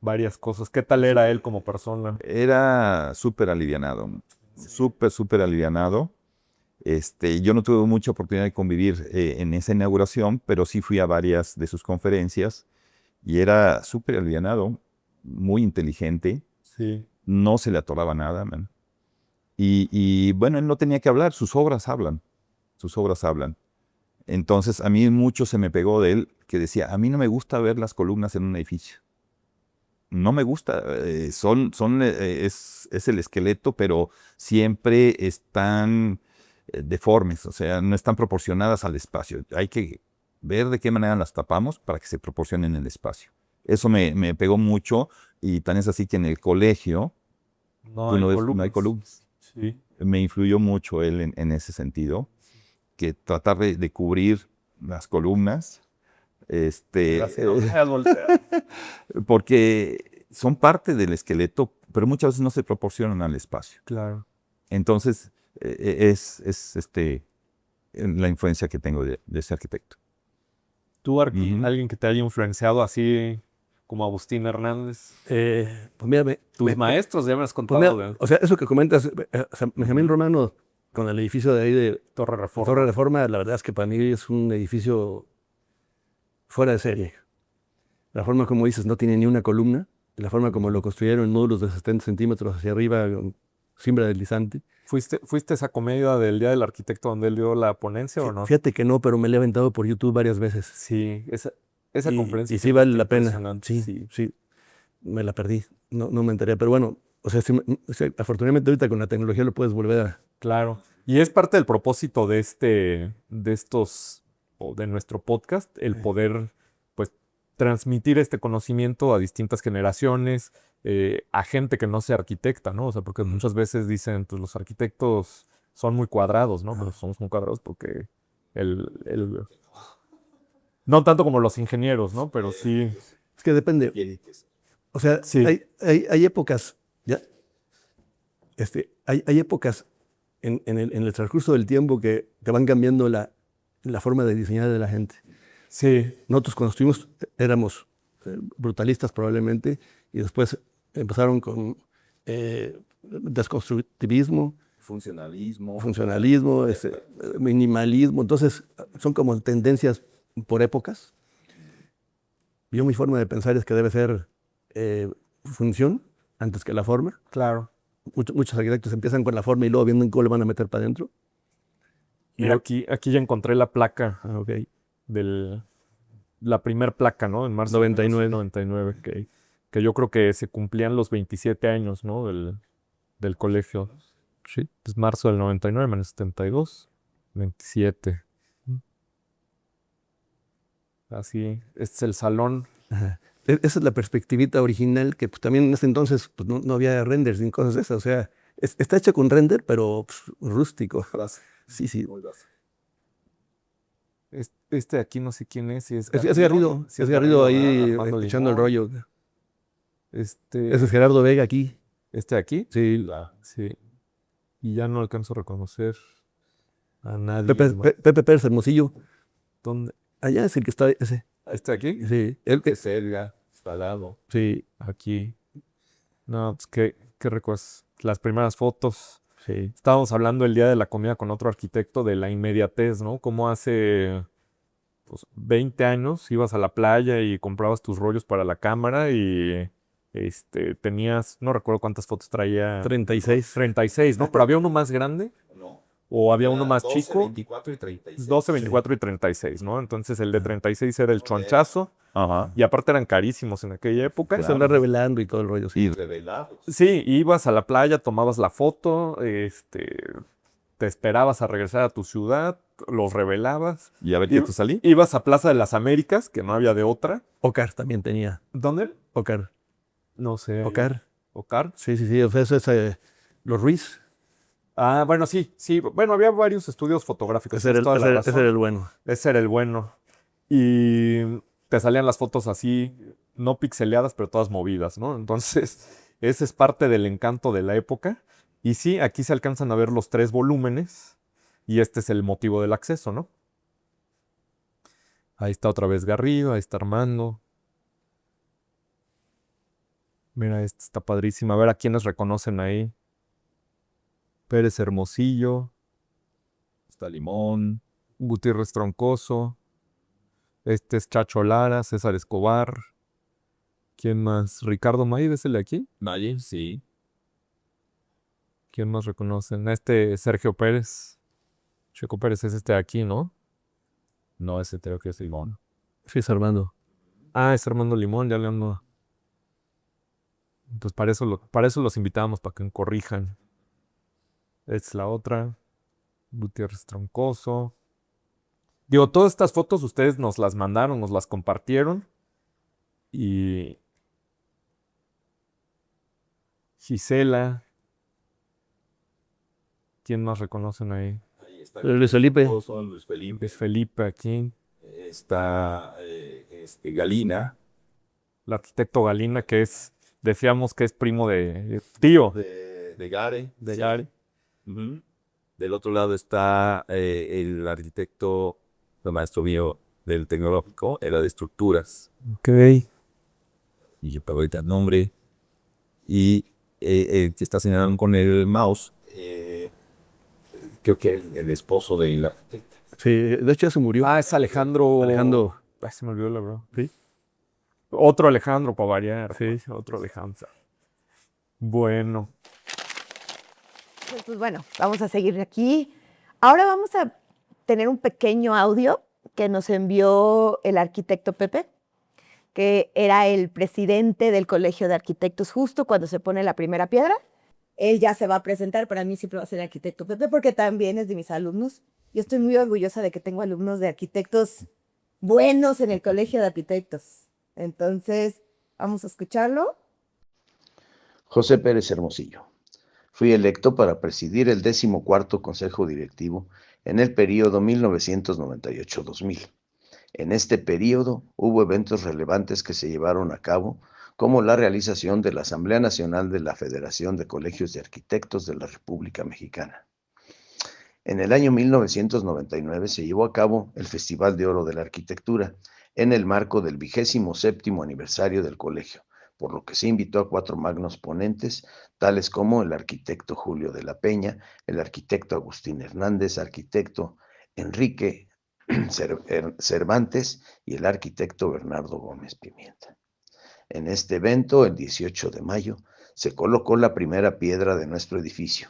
varias cosas. ¿Qué tal era él como persona? Era súper alivianado, súper alivianado. Yo no tuve mucha oportunidad de convivir en esa inauguración, pero sí fui a varias de sus conferencias y era súper alivianado, muy inteligente. Sí. No se le atoraba nada, man. Y bueno, él no tenía que hablar, sus obras hablan. Entonces, a mí mucho se me pegó de él, que decía, a mí no me gusta ver las columnas en un edificio. No me gusta, es el esqueleto, pero siempre están deformes, o sea, no están proporcionadas al espacio. Hay que ver de qué manera las tapamos para que se proporcionen el espacio. Eso me pegó mucho y tan es así que en el colegio no hay columnas. Sí. Me influyó mucho él en ese sentido, que tratar de cubrir las columnas, porque son parte del esqueleto, pero muchas veces no se proporcionan al espacio. Claro. Entonces, es la influencia que tengo de ese arquitecto. ¿Tú, alguien que te haya influenciado así como Agustín Hernández? Pues mira, Tus maestros ya me has contado. pues mira, o sea, eso que comentas, o sea, Benjamín Romano, con el edificio de ahí de Torre Reforma. Torre Reforma, la verdad es que para mí es un edificio fuera de serie. La forma como dices, no tiene ni una columna. La forma como lo construyeron en módulos de 70 centímetros hacia arriba, con cimbra deslizante. ¿Fuiste a esa comedia del Día del Arquitecto donde él dio la ponencia o no? Fíjate que no, pero me la he aventado por YouTube varias veces. Sí, esa conferencia. Y sí vale la pena. Sí. Sí, me la perdí. No me enteré, pero bueno, o sea, afortunadamente ahorita con la tecnología lo puedes volver a... Claro. Y es parte del propósito de nuestro podcast, el poder, pues, transmitir este conocimiento a distintas generaciones, a gente que no sea arquitecta, ¿no? O sea, porque muchas veces dicen, pues los arquitectos son muy cuadrados, ¿no? Pero somos muy cuadrados porque el... No tanto como los ingenieros, ¿no? Pero sí, Es que depende. O sea, Sí. hay épocas, ¿ya? Hay épocas en el transcurso del tiempo que van cambiando la forma de diseñar de la gente. sí, Nosotros cuando estuvimos éramos brutalistas probablemente y después empezaron con desconstructivismo, funcionalismo, minimalismo. Entonces son como tendencias por épocas. Yo mi forma de pensar es que debe ser función antes que la forma. claro. Muchos arquitectos empiezan con la forma y luego viendo cómo le van a meter para adentro. Mira, aquí ya encontré la placa la primer placa, ¿no? En marzo 99. de 99, que yo creo que se cumplían los 27 años, ¿no? Del colegio. Sí, es marzo del 99 menos 72, 27. Así, este es el salón. Ajá. Esa es la perspectivita original que pues, también en ese entonces pues, no había renders ni cosas de esas. O sea, está hecha con render, pero pues, rústico. Sí, sí. Este de aquí no sé quién es, si es Es Garrido. Sí, Es Garrido ¿verdad? ahí Armando echando el Limón. rollo. Este, Ese es Gerardo Vega aquí. este de aquí. Sí. Sí. Y ya no alcanzo a reconocer a nadie. Pepe Pérez Hermosillo. ¿Dónde? Allá es el que está ese. ¿Este de aquí? Sí. Él que. Selga, instalado. Sí. Aquí. No, pues qué recuerdos. Las primeras fotos. Sí. Estábamos hablando el día de la comida con otro arquitecto de la inmediatez, ¿no? Como hace pues, 20 años ibas a la playa y comprabas tus rollos para la cámara y tenías, no recuerdo cuántas fotos traía. 36. 36, ¿no? Pero había uno más grande o había uno más 12, chico. 24 y 36. 12, 24 y 36, ¿no? Entonces el de 36 era el chonchazo. Ajá. Y aparte eran carísimos en aquella época. Se anda revelando y todo el rollo. Sí. Y revelados. Sí, ibas a la playa, tomabas la foto, te esperabas a regresar a tu ciudad, los revelabas. ¿Y a ver qué te salí? Ibas a Plaza de las Américas, que no había de otra. Ocar también tenía. ¿Dónde? Ocar. No sé. Ocar. ¿Ocar? Sí, sí, sí. O sea, eso es los Ruiz. Ah, bueno, sí. Bueno, había varios estudios fotográficos. Ese era tienes toda la ese razón. era el bueno. Ese era el bueno. Y te salían las fotos así, no pixeleadas, pero todas movidas, ¿no? Entonces, ese es parte del encanto de la época. Y sí, aquí se alcanzan a ver los 3 volúmenes. Y este es el motivo del acceso, ¿no? Ahí está otra vez Garrido, ahí está Armando. Mira, esta está padrísima. A ver a quiénes reconocen ahí. Pérez Hermosillo. Está Limón. Gutiérrez Troncoso. Este es Chacho Lara, César Escobar. ¿Quién más? Ricardo May, ¿es el de aquí? Valle, sí. ¿Quién más reconocen? Este Sergio Pérez. Checo Pérez es este de aquí, ¿no? No, ese creo que es Limón. Sí, es Armando. Ah, es Armando Limón, ya le ando. Entonces para eso los invitamos, para que corrijan. Es la otra. Gutiérrez Troncoso. Digo, todas estas fotos ustedes nos las mandaron, nos las compartieron. Y Gisela. ¿Quién más reconocen ahí? Ahí está Luis Felipe. Luis Felipe. Es Felipe aquí. Está Galina. El arquitecto Galina, decíamos que es primo tío De Gare. de Yari. Ujú. Del otro lado está el arquitecto, el maestro mío del tecnológico, era de estructuras. Ok. Y yo pego ahorita el nombre. Y está señalando con el mouse. Creo que el esposo del arquitecto. Sí, de hecho ya se murió. Ah, es Alejandro. Alejandro. Ay, se me olvidó la verdad. Sí. Otro Alejandro, para variar. Sí, otro Alejandro. Bueno. Pues bueno, vamos a seguir aquí. Ahora vamos a tener un pequeño audio que nos envió el arquitecto Pepe, que era el presidente del Colegio de Arquitectos justo cuando se pone la primera piedra. Él ya se va a presentar, para mí siempre va a ser el arquitecto Pepe porque también es de mis alumnos. Yo estoy muy orgullosa de que tengo alumnos de arquitectos buenos en el Colegio de Arquitectos. Entonces, vamos a escucharlo. José Pérez Hermosillo. Fui electo para presidir el 14º Consejo Directivo en el período 1998-2000. En este período hubo eventos relevantes que se llevaron a cabo, como la realización de la Asamblea Nacional de la Federación de Colegios de Arquitectos de la República Mexicana. En el año 1999 se llevó a cabo el Festival de Oro de la Arquitectura en el marco del 27º aniversario del colegio, por lo que se invitó a 4 magnos ponentes, tales como el arquitecto Julio de la Peña, el arquitecto Agustín Hernández, arquitecto Enrique Cervantes y el arquitecto Bernardo Gómez Pimienta. En este evento, el 18 de mayo, se colocó la primera piedra de nuestro edificio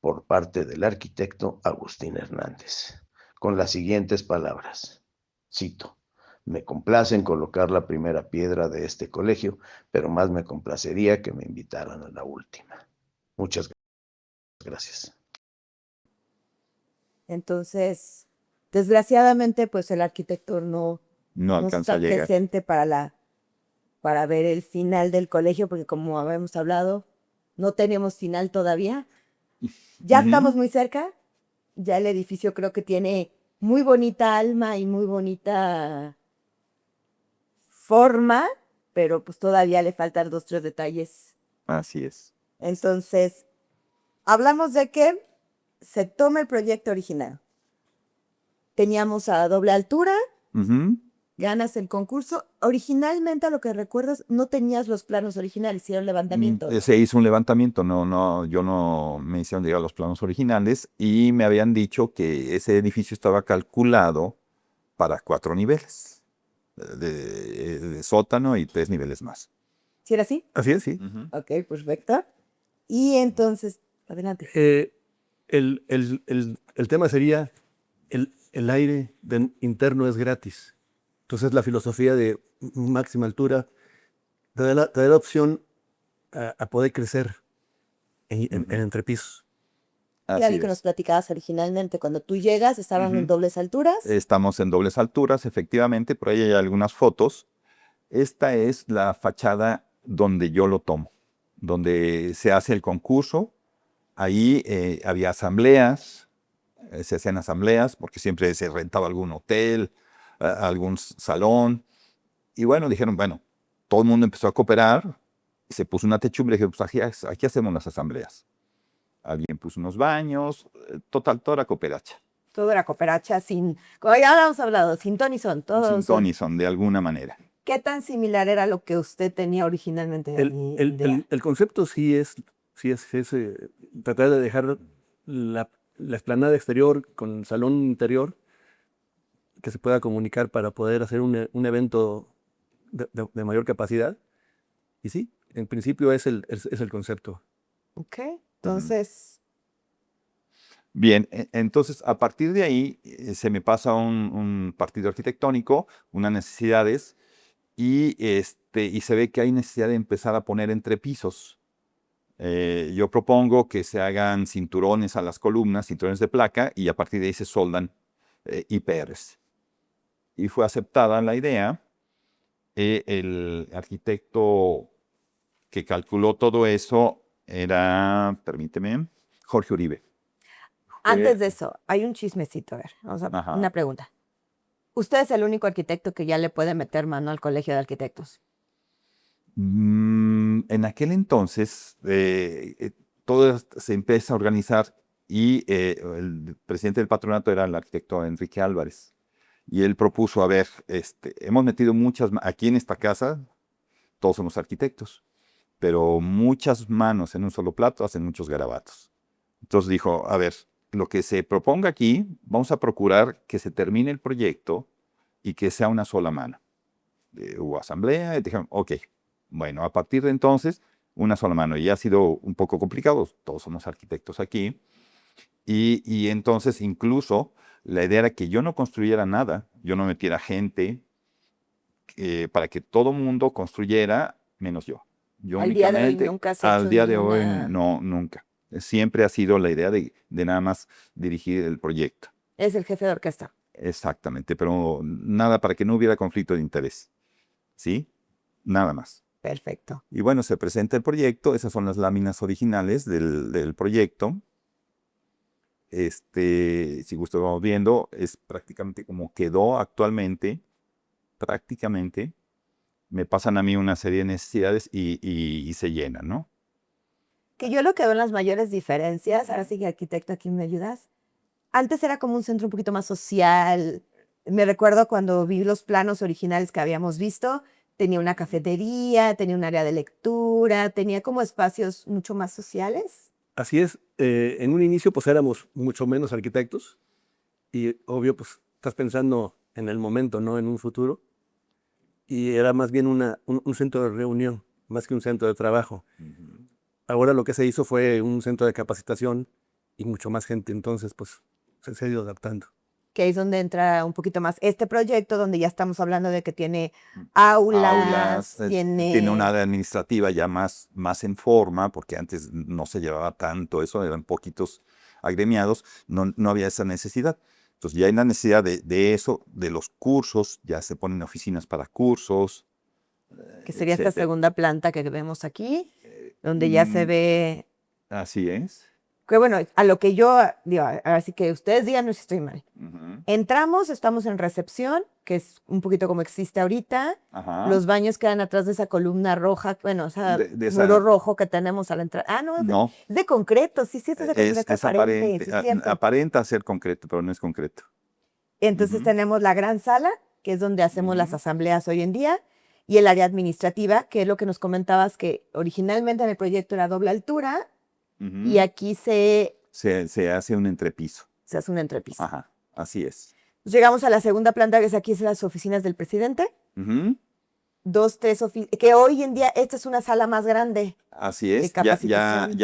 por parte del arquitecto Agustín Hernández, con las siguientes palabras. Cito: me complace en colocar la primera piedra de este colegio, pero más me complacería que me invitaran a la última. Muchas gracias. Entonces, desgraciadamente, pues el arquitecto No no alcanza está a llegar. presente para ver el final del colegio, porque como habíamos hablado, no tenemos final todavía. Ya Ujú. estamos muy cerca. Ya el edificio creo que tiene muy bonita alma y muy bonita forma, pero pues todavía le faltan 2, 3 detalles. Así es. Entonces, hablamos de que se toma el proyecto original. Teníamos a doble altura, Ujú. ganas el concurso. Originalmente, a lo que recuerdas, no tenías los planos originales, hicieron levantamiento. Se hizo un levantamiento, yo no me hicieron llegar los planos originales y me habían dicho que ese edificio estaba calculado para 4 niveles, de sótano y 3 niveles más. ¿Sí era así? Así es, sí. Ok, perfecto. Y entonces, adelante. El tema sería, el aire interno es gratis. Entonces la filosofía de máxima altura te da la opción a poder crecer en entrepisos. Ya Así vi que nos es. platicabas originalmente. Cuando tú llegas, estaban en dobles alturas. Estamos en dobles alturas, efectivamente, por ahí hay algunas fotos. Esta es la fachada donde yo lo tomo, donde se hace el concurso. Ahí había asambleas, se hacían asambleas porque siempre se rentaba algún hotel, algún salón. Y bueno, dijeron, bueno, todo el mundo empezó a cooperar, se puso una techumbre y dijeron, pues aquí hacemos las asambleas. Alguien puso unos baños, total, toda la cooperacha. Todo era cooperacha sin, como ya habíamos hablado, sin ton y son. Sin Todos ton y son, de alguna manera. ¿Qué tan similar era lo que usted tenía originalmente de idea? El concepto sí es tratar de dejar la explanada exterior con el salón interior que se pueda comunicar para poder hacer un evento de mayor capacidad. Y sí, en principio es el concepto. Ok, entonces, Bien, entonces a partir de ahí se me pasa un partido arquitectónico, unas necesidades, y se ve que hay necesidad de empezar a poner entrepisos. Yo propongo que se hagan cinturones a las columnas, cinturones de placa, y a partir de ahí se soldan IPRs. Y fue aceptada la idea. El arquitecto que calculó todo eso era, permíteme, Jorge Uribe. antes de eso, hay un chismecito. A ver, vamos a Ajá. una pregunta. ¿Usted es el único arquitecto que ya le puede meter mano al colegio de arquitectos? En aquel entonces, todo se empieza a organizar y el presidente del patronato era el arquitecto Enrique Álvarez. Y él propuso, a ver, hemos metido aquí en esta casa, todos somos arquitectos, pero muchas manos en un solo plato hacen muchos garabatos. Entonces dijo, a ver, lo que se proponga aquí, vamos a procurar que se termine el proyecto y que sea una sola mano. Hubo asamblea y dijeron, ok, bueno, a partir de entonces, una sola mano. Y ha sido un poco complicado, todos somos arquitectos aquí. Y entonces incluso la idea era que yo no construyera nada, yo no metiera gente para que todo mundo construyera menos yo. Yo Al día de hoy únicamente, nunca se ha al hecho día de hoy, ninguna... no, nunca. Siempre ha sido la idea de nada más dirigir el proyecto. Es el jefe de orquesta. Exactamente, pero nada para que no hubiera conflicto de interés. ¿Sí? nada más. Perfecto. Y bueno, se presenta el proyecto, esas son las láminas originales del proyecto. Si gusto vamos viendo, es prácticamente como quedó actualmente, prácticamente. Me pasan a mí una serie de necesidades y se llenan, ¿no? Que yo lo que veo en las mayores diferencias, ahora sí que arquitecto, aquí me ayudas. Antes era como un centro un poquito más social. Me recuerdo cuando vi los planos originales que habíamos visto, tenía una cafetería, tenía un área de lectura, tenía como espacios mucho más sociales. Así es. En un inicio, pues éramos mucho menos arquitectos y obvio, pues estás pensando en el momento, no en un futuro. Y era más bien un centro de reunión, más que un centro de trabajo. Ahora lo que se hizo fue un centro de capacitación y mucho más gente, entonces pues se ha ido adaptando. Que es donde entra un poquito más este proyecto, donde ya estamos hablando de que tiene aulas, Tiene una área administrativa ya más en forma, porque antes no se llevaba tanto eso, eran poquitos agremiados, no había esa necesidad. Entonces ya hay la necesidad de eso, de los cursos, ya se ponen oficinas para cursos. que sería esta etcétera. segunda planta que vemos aquí, donde ya se ve, Así es. que bueno, a lo que yo digo, así que ustedes díganme si estoy mal. Ujú. Entramos, estamos en recepción, que es un poquito como existe ahorita. Ajá. Los baños quedan atrás de esa columna roja, bueno, o sea, De esa- muro rojo que tenemos a la entrada. Ah, no, No, es de concreto, sí, es de concreto es aparente, aparente, sí, es cierto. aparenta ser concreto, pero no es concreto. Entonces Ujú. tenemos la gran sala, que es donde hacemos las Ujú. asambleas hoy en día, y el área administrativa, que es lo que nos comentabas, que originalmente en el proyecto era doble altura, Ujú. y aquí se Se hace un entrepiso. hace un entrepiso. Ajá, así es. Llegamos a la segunda planta, que es aquí, es las oficinas del presidente. Ujú. 2, 3 oficinas, que hoy en día esta es una sala más grande Así de es. capacitación.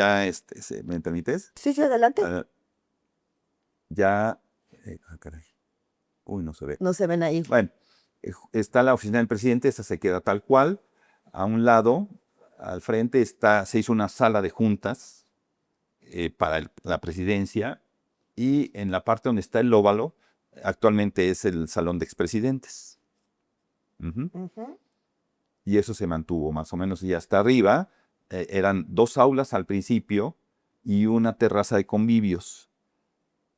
¿Me permites? Sí, sí, adelante. Ah, caray. Uy, no se ve. No se ven ahí. Bueno, está la oficina del presidente, esa se queda tal cual. A un lado, al frente, se hizo una sala de juntas para la presidencia, y en la parte donde está el óvalo, actualmente es el salón de expresidentes. Ujú. Ujú. Y eso se mantuvo más o menos. Y hasta arriba eran 2 aulas al principio y una terraza de convivios.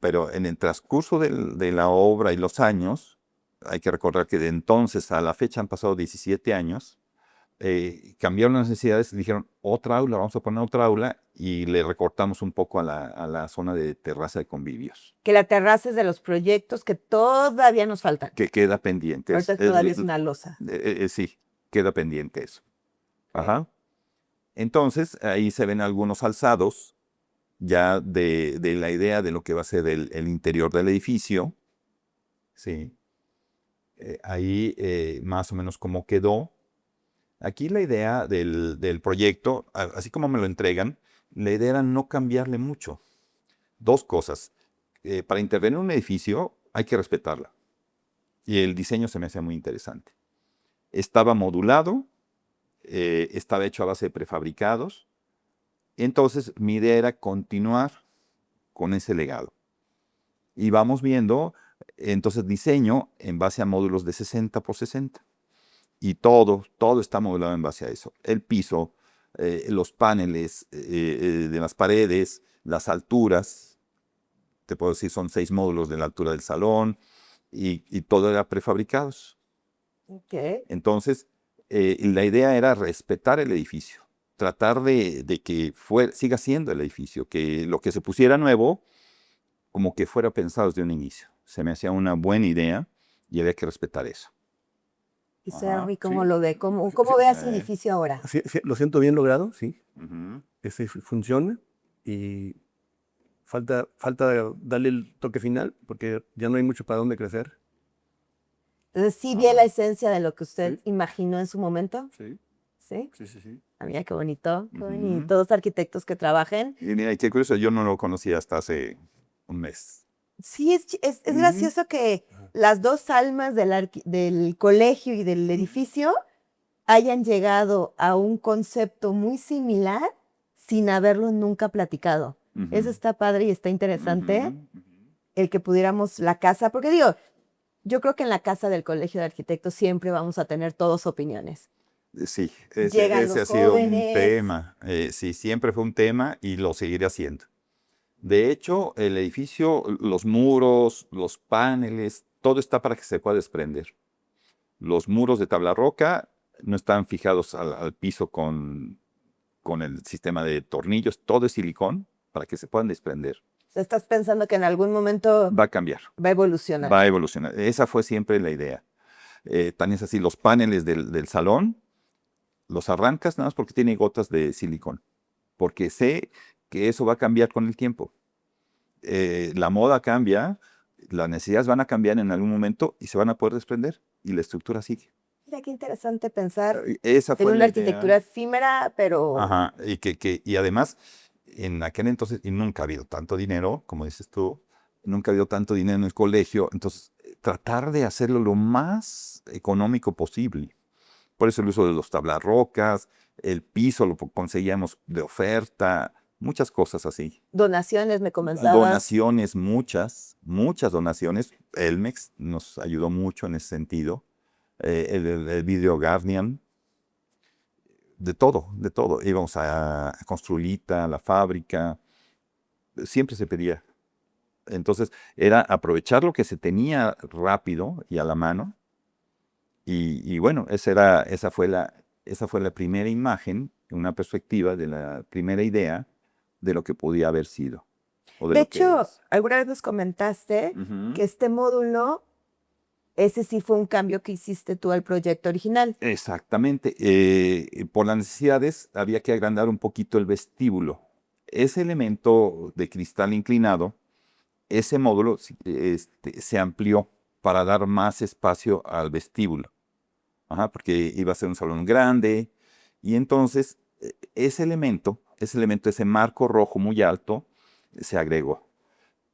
Pero en el transcurso de la obra y los años, hay que recordar que de entonces a la fecha han pasado 17 años, cambiaron las necesidades y dijeron, otra aula, vamos a poner otra aula, y le recortamos un poco a la zona de terraza de convivios, Que la terraza es de los proyectos que todavía nos faltan. que queda pendiente. Ahorita todavía es una losa. Sí, queda pendiente eso. Ajá. Entonces, ahí se ven algunos alzados ya de la idea de lo que va a ser el interior del edificio. Sí. Ahí más o menos cómo quedó. Aquí la idea del proyecto, así como me lo entregan, la idea era no cambiarle mucho. 2 cosas. Para intervenir en un edificio hay que respetarla. Y el diseño se me hacía muy interesante. Estaba modulado, estaba hecho a base de prefabricados. Entonces mi idea era continuar con ese legado. Y vamos viendo, entonces diseño en base a módulos de 60 por 60. Y todo está modulado en base a eso. El piso, los paneles de las paredes, las alturas. Te puedo decir, son 6 módulos de la altura del salón, y todo era prefabricados. Okay. Entonces, la idea era respetar el edificio, tratar de que siga siendo el edificio, que lo que se pusiera nuevo, como que fuera pensado desde un inicio. Se me hacía una buena idea y había que respetar eso. Y Ajá, Servi, ¿cómo sí. lo ve? ¿Cómo Sí, ve ese edificio ahora? Sí, lo siento bien logrado, sí. Ujú. Ese funciona y falta darle el toque final porque ya no hay mucho para dónde crecer. Entonces, ¿sí vi la esencia de lo que usted imaginó en su momento? Sí, ¿Sí? sí, sí, sí. Ah, mira, qué bonito, qué Ujú. bonito. Todos arquitectos que trabajen. Y mira, y qué curioso, yo no lo conocía hasta hace un mes. Sí, es gracioso que las 2 almas del colegio y del edificio hayan llegado a un concepto muy similar sin haberlo nunca platicado. Ujú. Eso está padre y está interesante, Ujú, ujú. el que pudiéramos la casa, porque digo, yo creo que en la casa del colegio de arquitectos siempre vamos a tener todos opiniones. Sí, Llegan ese los ha sido un jóvenes. tema. Sí, siempre fue un tema y lo seguiré haciendo. De hecho, el edificio, los muros, los paneles, todo está para que se pueda desprender. Los muros de tabla roca no están fijados al piso con el sistema de tornillos, todo es silicón para que se puedan desprender. ¿Estás pensando que en algún momento Va a cambiar, va a evolucionar? va a evolucionar. Esa fue siempre la idea. Tan es así, los paneles del salón, los arrancas nada más porque tiene gotas de silicón, porque sé que eso va a cambiar con el tiempo. La moda cambia, las necesidades van a cambiar en algún momento y se van a poder desprender y la estructura sigue. Mira qué interesante pensar Esa en fue una la arquitectura idea. efímera, pero Ajá, y además, en aquel entonces, y nunca ha habido tanto dinero, como dices tú, nunca ha habido tanto dinero en el colegio, entonces tratar de hacerlo lo más económico posible. Por eso el uso de los tablarrocas, el piso lo conseguíamos de oferta, muchas cosas así. donaciones me comentabas. Donaciones, muchas donaciones. Elmex nos ayudó mucho en ese sentido. El Video Guardian, de todo. Íbamos a Construlita, a la fábrica, siempre se pedía. Entonces era aprovechar lo que se tenía rápido y a la mano. Y bueno, esa fue la primera imagen, una perspectiva de la primera idea de lo que podía haber sido. O de De lo que hecho, es. alguna vez nos comentaste Ujú. que este módulo, ese sí fue un cambio que hiciste tú al proyecto original. Exactamente. Por las necesidades había que agrandar un poquito el vestíbulo. Ese elemento de cristal inclinado, ese módulo se amplió para dar más espacio al vestíbulo. Ajá, porque iba a ser un salón grande. Y entonces ese marco rojo muy alto, se agregó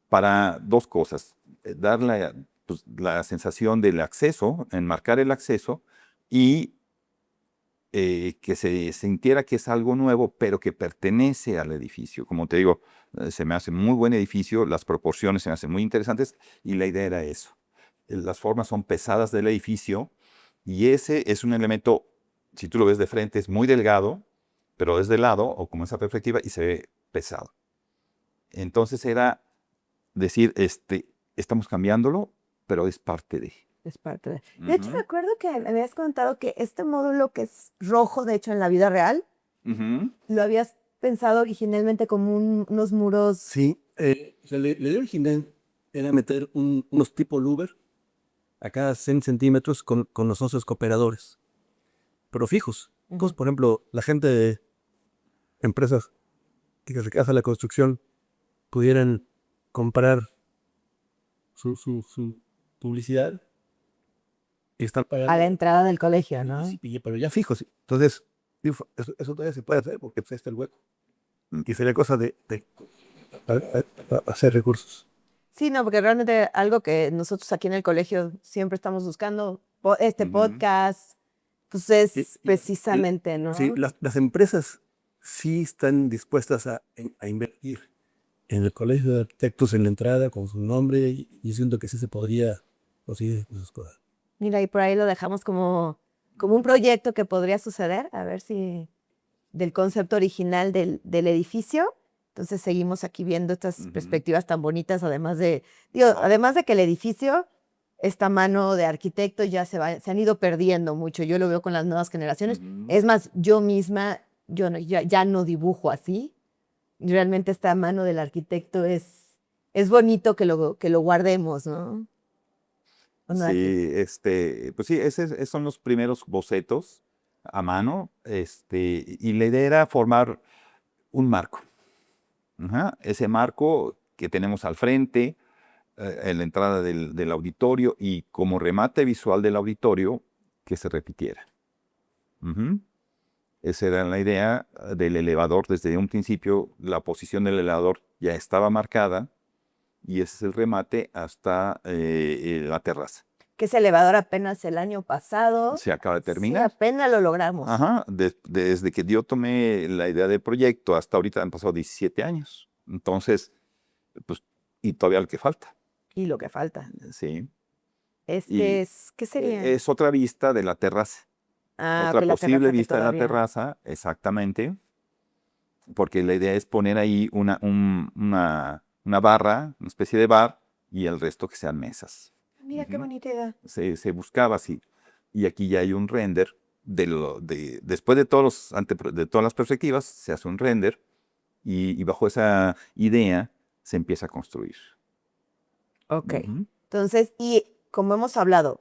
para dos cosas. Dar la sensación del acceso, enmarcar el acceso y que se sintiera que es algo nuevo, pero que pertenece al edificio. Como te digo, se me hace muy buen edificio, las proporciones se me hacen muy interesantes y la idea era eso. Las formas son pesadas del edificio y ese es un elemento, si tú lo ves de frente, es muy delgado, pero es de lado o como esa perspectiva y se ve pesado. Entonces era decir, estamos cambiándolo, pero es parte de. Es parte de... De hecho, Ujú, recuerdo que me habías contado que este módulo que es rojo, de hecho, en la vida real, ujú. lo habías pensado originalmente como unos muros. Sí, o sea, la idea original era meter unos tipo louver a cada 100 centímetros con los socios cooperadores, pero fijos. Entonces, por ejemplo, la gente de empresas que se dedican a la construcción pudieran comprar su publicidad y estar pagando. A la entrada del colegio, ¿no? Sí, pero ya fijos. Entonces, digo, eso todavía se puede hacer porque pues, ahí está el hueco. Y sería cosa de hacer recursos. Sí, no, porque realmente algo que nosotros aquí en el colegio siempre estamos buscando, este Ujú. podcast, pues es Y- precisamente, ¿no? Sí, las empresas sí están dispuestas a invertir en el colegio de arquitectos en la entrada con su nombre y siento que sí se podría conseguir esas cosas. Mira, y por ahí lo dejamos como un proyecto que podría suceder, a ver si del concepto original del edificio. Entonces seguimos aquí viendo estas Ujú. perspectivas tan bonitas, además de que el edificio, esta mano de arquitecto ya se han ido perdiendo mucho. Yo lo veo con las nuevas generaciones. Ujú. Es más, yo misma, ya no dibujo así. Realmente esta mano del arquitecto es bonito que lo guardemos, ¿no? ¿O no, Aki? Sí, pues sí, esos son los primeros bocetos a mano, y la idea era formar un marco. Ajá, ese marco que tenemos al frente, en la entrada del auditorio y como remate visual del auditorio, que se repitiera. Ujú. Esa era la idea del elevador. Desde un principio, la posición del elevador ya estaba marcada y ese es el remate hasta la terraza. Que ese elevador apenas el año pasado. Se acaba de Sí, terminar. apenas lo logramos. Ajá, desde que yo tomé la idea del proyecto hasta ahorita han pasado 17 años. Entonces, pues, y todavía lo que falta. Y lo que falta. Sí. Este Y es, ¿qué sería? es otra vista de la terraza. Ah, Otra ok, la posible terraza que vista de la todavía- terraza, exactamente, porque la idea es poner ahí una barra, una especie de bar, y el resto que sean mesas. Mira qué Ujú. bonita idea. Se buscaba así. Y aquí ya hay un render después de de todas las perspectivas, se hace un render y bajo esa idea se empieza a construir. Ok. Ujú. Entonces, y como hemos hablado,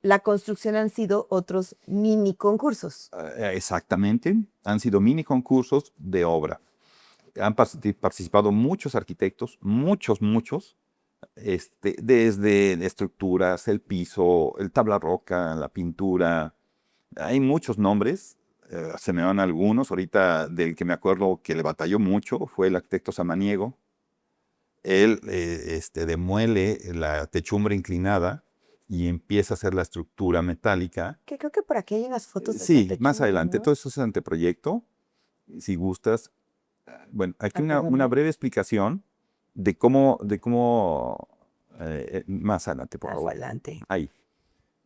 la construcción han sido otros mini concursos. Exactamente. Han sido mini concursos de obra. Han participado muchos arquitectos, muchos, desde estructuras, el piso, el tabla roca, la pintura. Hay muchos nombres, se me van algunos. Ahorita del que me acuerdo que le batalló mucho fue el arquitecto Samaniego. Él demuele la techumbre inclinada y empieza a hacer la estructura metálica. Que creo que por aquí hay unas fotos de esa Sí, más techumbre, adelante. ¿no? Todo eso es anteproyecto. Si gustas. Bueno, aquí Ah, una perdón. breve explicación de cómo más adelante, por Más favor. adelante. Ahí.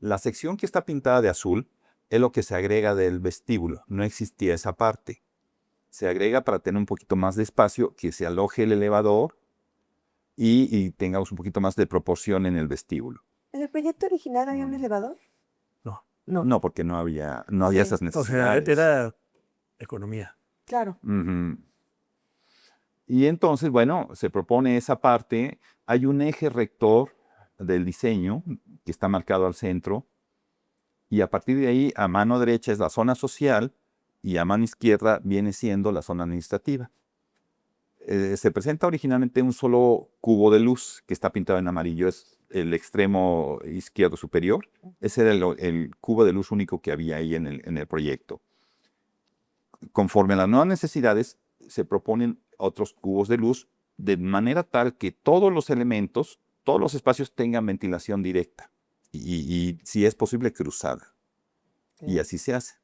La sección que está pintada de azul es lo que se agrega del vestíbulo. No existía esa parte. Se agrega para tener un poquito más de espacio, que se aloje el elevador y tengamos un poquito más de proporción en el vestíbulo. ¿En el proyecto original había un elevador? No. No. No, porque no había Sí. esas O sea, necesidades. era economía. Claro. Ujú. Y entonces, bueno, se propone esa parte. Hay un eje rector del diseño que está marcado al centro. Y a partir de ahí, a mano derecha es la zona social y a mano izquierda viene siendo la zona administrativa. Se presenta originalmente un solo cubo de luz que está pintado en amarillo. Es el extremo izquierdo superior. Ese era el cubo de luz único que había ahí en el proyecto. Conforme a las nuevas necesidades, se proponen otros cubos de luz de manera tal que todos los elementos, todos los espacios tengan ventilación directa y si es posible, cruzada. Y así se hace.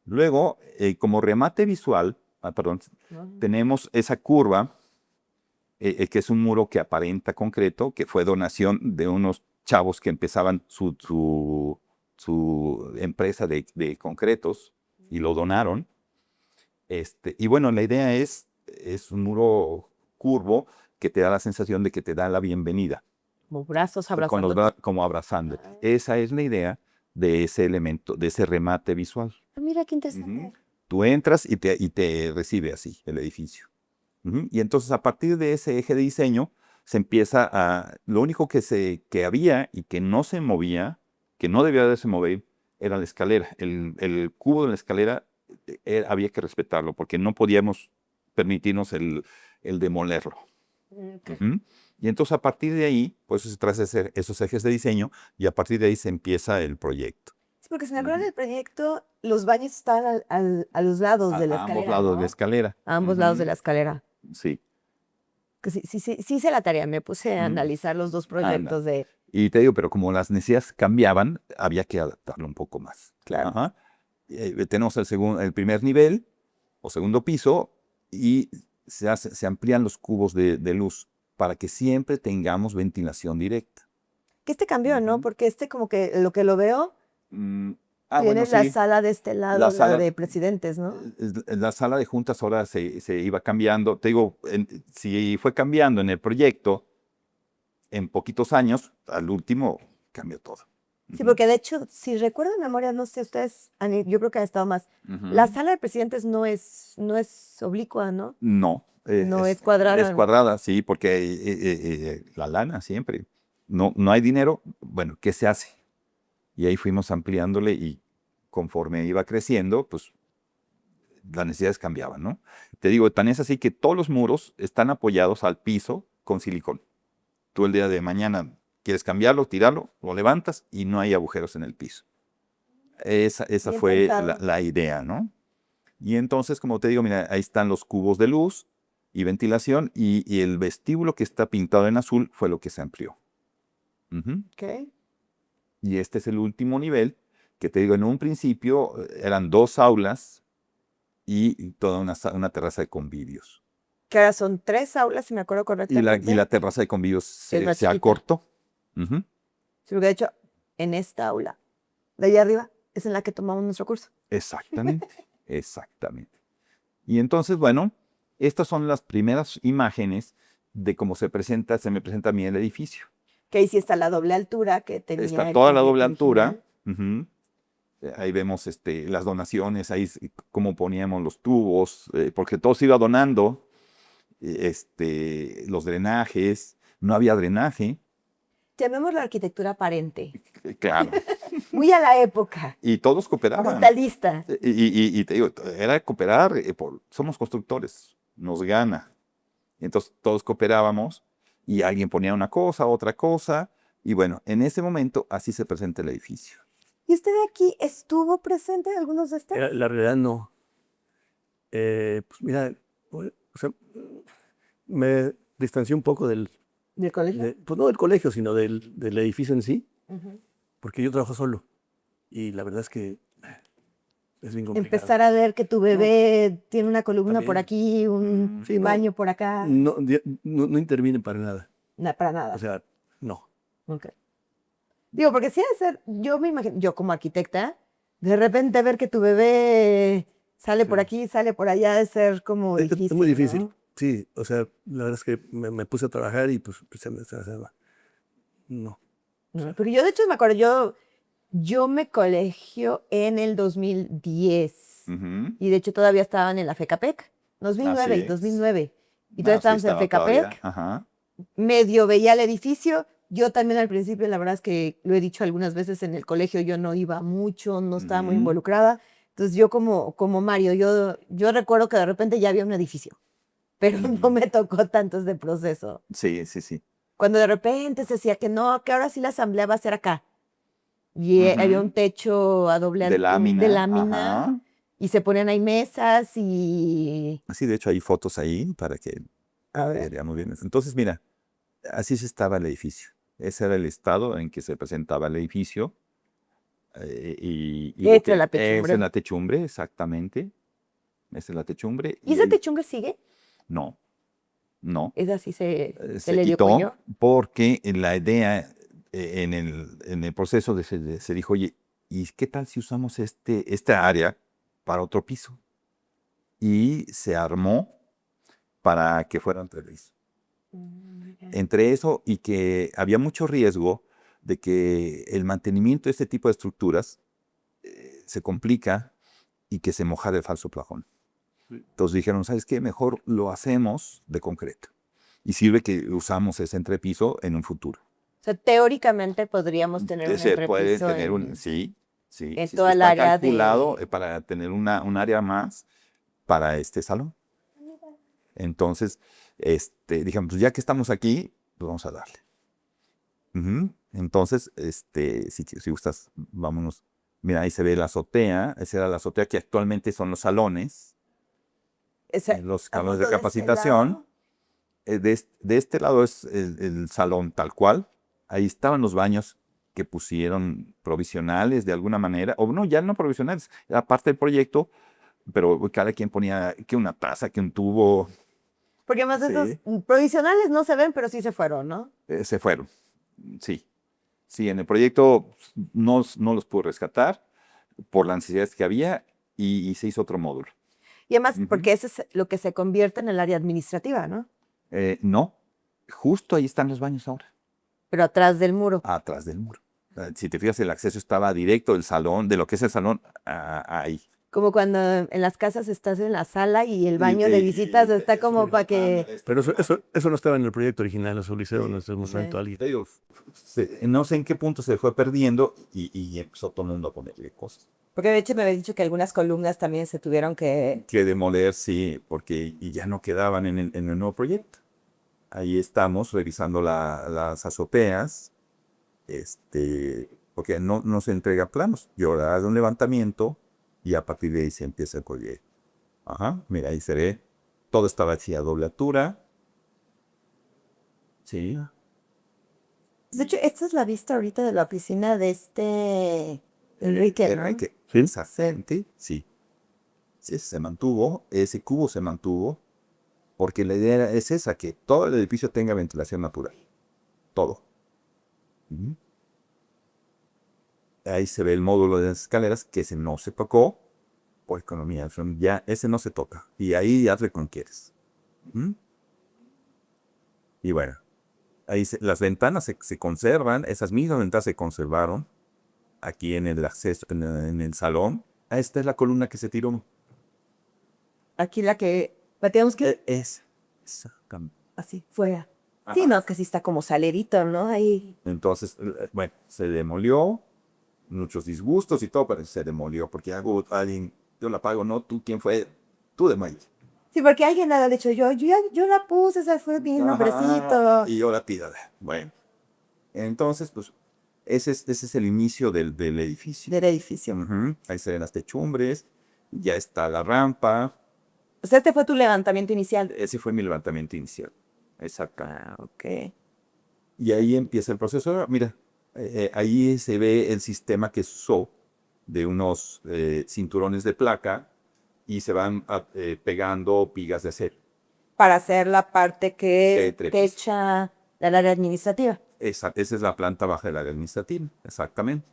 Luego, como remate visual, tenemos esa curva, que es un muro que aparenta concreto, que fue donación de unos chavos que empezaban su empresa de concretos y lo donaron. Y bueno, la idea es un muro curvo que te da la sensación de que te da la bienvenida, Como brazos con abrazando. los brazos como abrazando. Esa es la idea de ese elemento, de ese remate visual. Mira qué interesante. Ujú. Tú entras y te recibe así el edificio. Ujú. Y entonces a partir de ese eje de diseño se empieza lo único que había y que no se movía, que no debía de se mover, era la escalera. El cubo de la escalera había que respetarlo porque no podíamos permitirnos el demolerlo. Ujú. Y entonces a partir de ahí, pues se traza esos ejes de diseño y a partir de ahí se empieza el proyecto. Sí, porque si me acuerdo del proyecto, los baños estaban a los lados de la A ambos escalera, lados de ¿no? la escalera. A ambos Ujú. lados de la escalera. Sí. Que sí hice la tarea, me puse a analizar los dos proyectos de... Y te digo, pero como las necesidades cambiaban, había que adaptarlo un poco más. Claro. Ajá. Tenemos el primer nivel o segundo piso y se amplían los cubos de luz para que siempre tengamos ventilación directa. Que este cambió, ¿no? Ujú. Porque este como que lo que lo veo, Tiene tiene la sala de este lado, La la sala- de presidentes, ¿no? La sala de juntas ahora se iba cambiando. Te digo, si fue cambiando en el proyecto, en poquitos años, al último cambió todo. Sí, porque de hecho, si recuerdo en memoria, no sé, ustedes, yo creo que han estado más. Ujú. La sala de presidentes no es oblicua, ¿no? No. No es cuadrada. Es cuadrada, sí, porque la lana siempre. No hay dinero. Bueno, ¿qué se hace? Y ahí fuimos ampliándole y conforme iba creciendo, pues las necesidades cambiaban, ¿no? Te digo, tan es así que todos los muros están apoyados al piso con silicón. Tú el día de mañana quieres cambiarlo, tirarlo, lo levantas y no hay agujeros en el piso. Esa Bien fue pensado. la idea, ¿no? Y entonces, como te digo, mira, ahí están los cubos de luz y ventilación y el vestíbulo que está pintado en azul fue lo que se amplió. Ujú. Ok. Y este es el último nivel, que te digo, en un principio eran 2 aulas y toda una terraza de convivios. Que ahora son 3 aulas, si me acuerdo Y correctamente. la terraza de convivios Es más se chiquita. acortó. Ujú. Sí, porque de hecho, en esta aula, de allá arriba, Es en la que tomamos nuestro curso. Exactamente, exactamente. Y entonces, bueno, estas son las primeras imágenes de cómo se me presenta a mí el edificio. Que ahí sí está la doble altura que tenía Está el toda la proyecto doble altura. original. Ujú. Ahí vemos las donaciones, ahí cómo poníamos los tubos, porque todo se iba donando, los drenajes, no había drenaje, Llamémoslo arquitectura aparente. claro, Muy a la época. y todos cooperaban. Brutalista. Y te digo, era cooperar, somos constructores, nos gana. Entonces todos cooperábamos y alguien ponía una cosa, otra cosa, y bueno, en ese momento así se presenta el edificio. ¿Y usted aquí estuvo presente en algunos de estos? La realidad no. Pues mira, o sea, me distancié un poco ¿Del colegio? pues no del colegio, sino del edificio en sí, Ujú. porque yo trabajo solo. Y la verdad es que es bien complicado. Empezar a ver que tu bebé tiene una columna por también. aquí, un Sí, no, baño por acá. no interviene para nada. Para nada. O sea, no. Ok. Digo, porque sí ha de ser, yo me imagino, yo como arquitecta, de repente ver que tu bebé sale por Sí. aquí, sale por allá, de ser como Es difícil. muy difícil. ¿no? Sí, o sea, la verdad es que me puse a trabajar y pues no. No, porque yo de hecho me acuerdo, yo me colegio en el 2010 Ujú. y de hecho todavía estaban en la FECAPEC, 2009, Así es. 2009. Y No, todavía sí estábamos en estaba todavía. FECAPEC, Ajá. medio veía el edificio. Yo también al principio, la verdad es que lo he dicho algunas veces en el colegio, yo no iba mucho, no estaba muy Ujú. involucrada. Entonces yo como Mario, yo recuerdo que de repente ya había un edificio, pero no Ujú. me tocó tanto de proceso. Sí, sí, sí. Cuando de repente se decía que no, que ahora sí la asamblea va a ser acá. Y había Ujú. un techo a doble De de lámina. lámina Ajá. y se ponían ahí mesas y... Sí, de hecho hay fotos ahí para que A ver. veamos bien. Entonces, mira, así se estaba el edificio. Ese era el estado en que se presentaba el edificio. Y Esta es la techumbre. esa es la techumbre, exactamente. Esa es la techumbre. ¿Y esa techumbre sigue? No, no. Esa sí se Se le dio cuello. quitó porque la idea en el proceso se dijo, oye, ¿y qué tal si usamos esta área para otro piso? Y se armó para que fuera entre piso. Entre eso y que había mucho riesgo de que el mantenimiento de este tipo de estructuras se complica y que se moja de falso plafón. Entonces dijeron, ¿sabes qué? Mejor lo hacemos de concreto. Y sirve que usamos ese entrepiso en un futuro. O sea, teóricamente podríamos tener un Puede entrepiso tener en, sí, sí. en Sí, toda el está área calculado de... para tener un área más para este salón. Entonces, dijimos, pues ya que estamos aquí, pues vamos a darle. Ujú. Entonces, si gustas, vámonos. Mira, ahí se ve la azotea. Esa era la azotea que actualmente son los salones. Los a salones de fondo de este capacitación. lado. De este lado es el salón tal cual. Ahí estaban los baños que pusieron provisionales de alguna manera. O no, ya no provisionales. Era parte del proyecto, pero cada quien ponía que una taza, que un tubo. Porque además Sí. esos provisionales no se ven, pero sí se fueron, ¿no? Se fueron. Sí. Sí, en el proyecto no los pude rescatar por las necesidades que había y se hizo otro módulo. Y además, Ujú. porque eso es lo que se convierte en el área administrativa, ¿no? No, justo ahí están los baños ahora, Pero atrás del muro. atrás del muro. Si te fijas, el acceso estaba directo del salón, de lo que es el salón, ahí. Como cuando en las casas estás en la sala y el baño de visitas está como para que... Pero eso no estaba en el proyecto original, eso lo hicieron en ese momento Sí. alguien. Te digo, no sé en qué punto se fue perdiendo y empezó todo el mundo a ponerle cosas. Porque de hecho me había dicho que algunas columnas también se tuvieron que... Que demoler, sí, porque y ya no quedaban en el nuevo proyecto. Ahí estamos revisando las azoteas, porque no se entrega planos. Y ahora hace un levantamiento y a partir de ahí se empieza el proyecto. Ajá, mira, ahí se ve. Todo estaba así a doble altura. Sí. De hecho, esta es la vista ahorita de la piscina de Enrique, ¿no? Enrique, ¿Sí? exactamente, sí. Sí, se mantuvo, ese cubo se mantuvo, porque la idea es esa, que todo el edificio tenga ventilación natural. Todo. Ujú. ahí se ve el módulo de las escaleras, que ese no se tocó por economía. Ya ese no se toca. Y ahí hazle como quieres. ¿Mm? Y bueno, ahí las ventanas se conservan, esas mismas ventanas se conservaron aquí en el acceso, en el salón. Esta es la columna que se tiró. Aquí la que pateamos que Exactamente. así fuera. Ajá. Sí, no, que sí está como salerito, ¿no? Ahí. Entonces, bueno, se demolió, muchos disgustos y todo, pero se demolió, porque alguien, yo la pago, no, tú, ¿quién fue? Tú demoliste. Sí, porque alguien ha dicho, yo la puse, ese fue mi nombrecito. Y yo la pido. Bueno, entonces, pues, ese es el inicio del edificio. Del edificio. Ujú. Ahí se ven las techumbres, ya está la rampa. O sea, este fue tu levantamiento inicial. Ese fue mi levantamiento inicial. Exacto. Ah, ok. Y ahí empieza el proceso. Mira, ahí se ve el sistema que se usó de unos cinturones de placa y se van pegando vigas de acero. Para hacer la parte que Trepiso. techa del área administrativa. Esa es la planta baja del área administrativa, exactamente.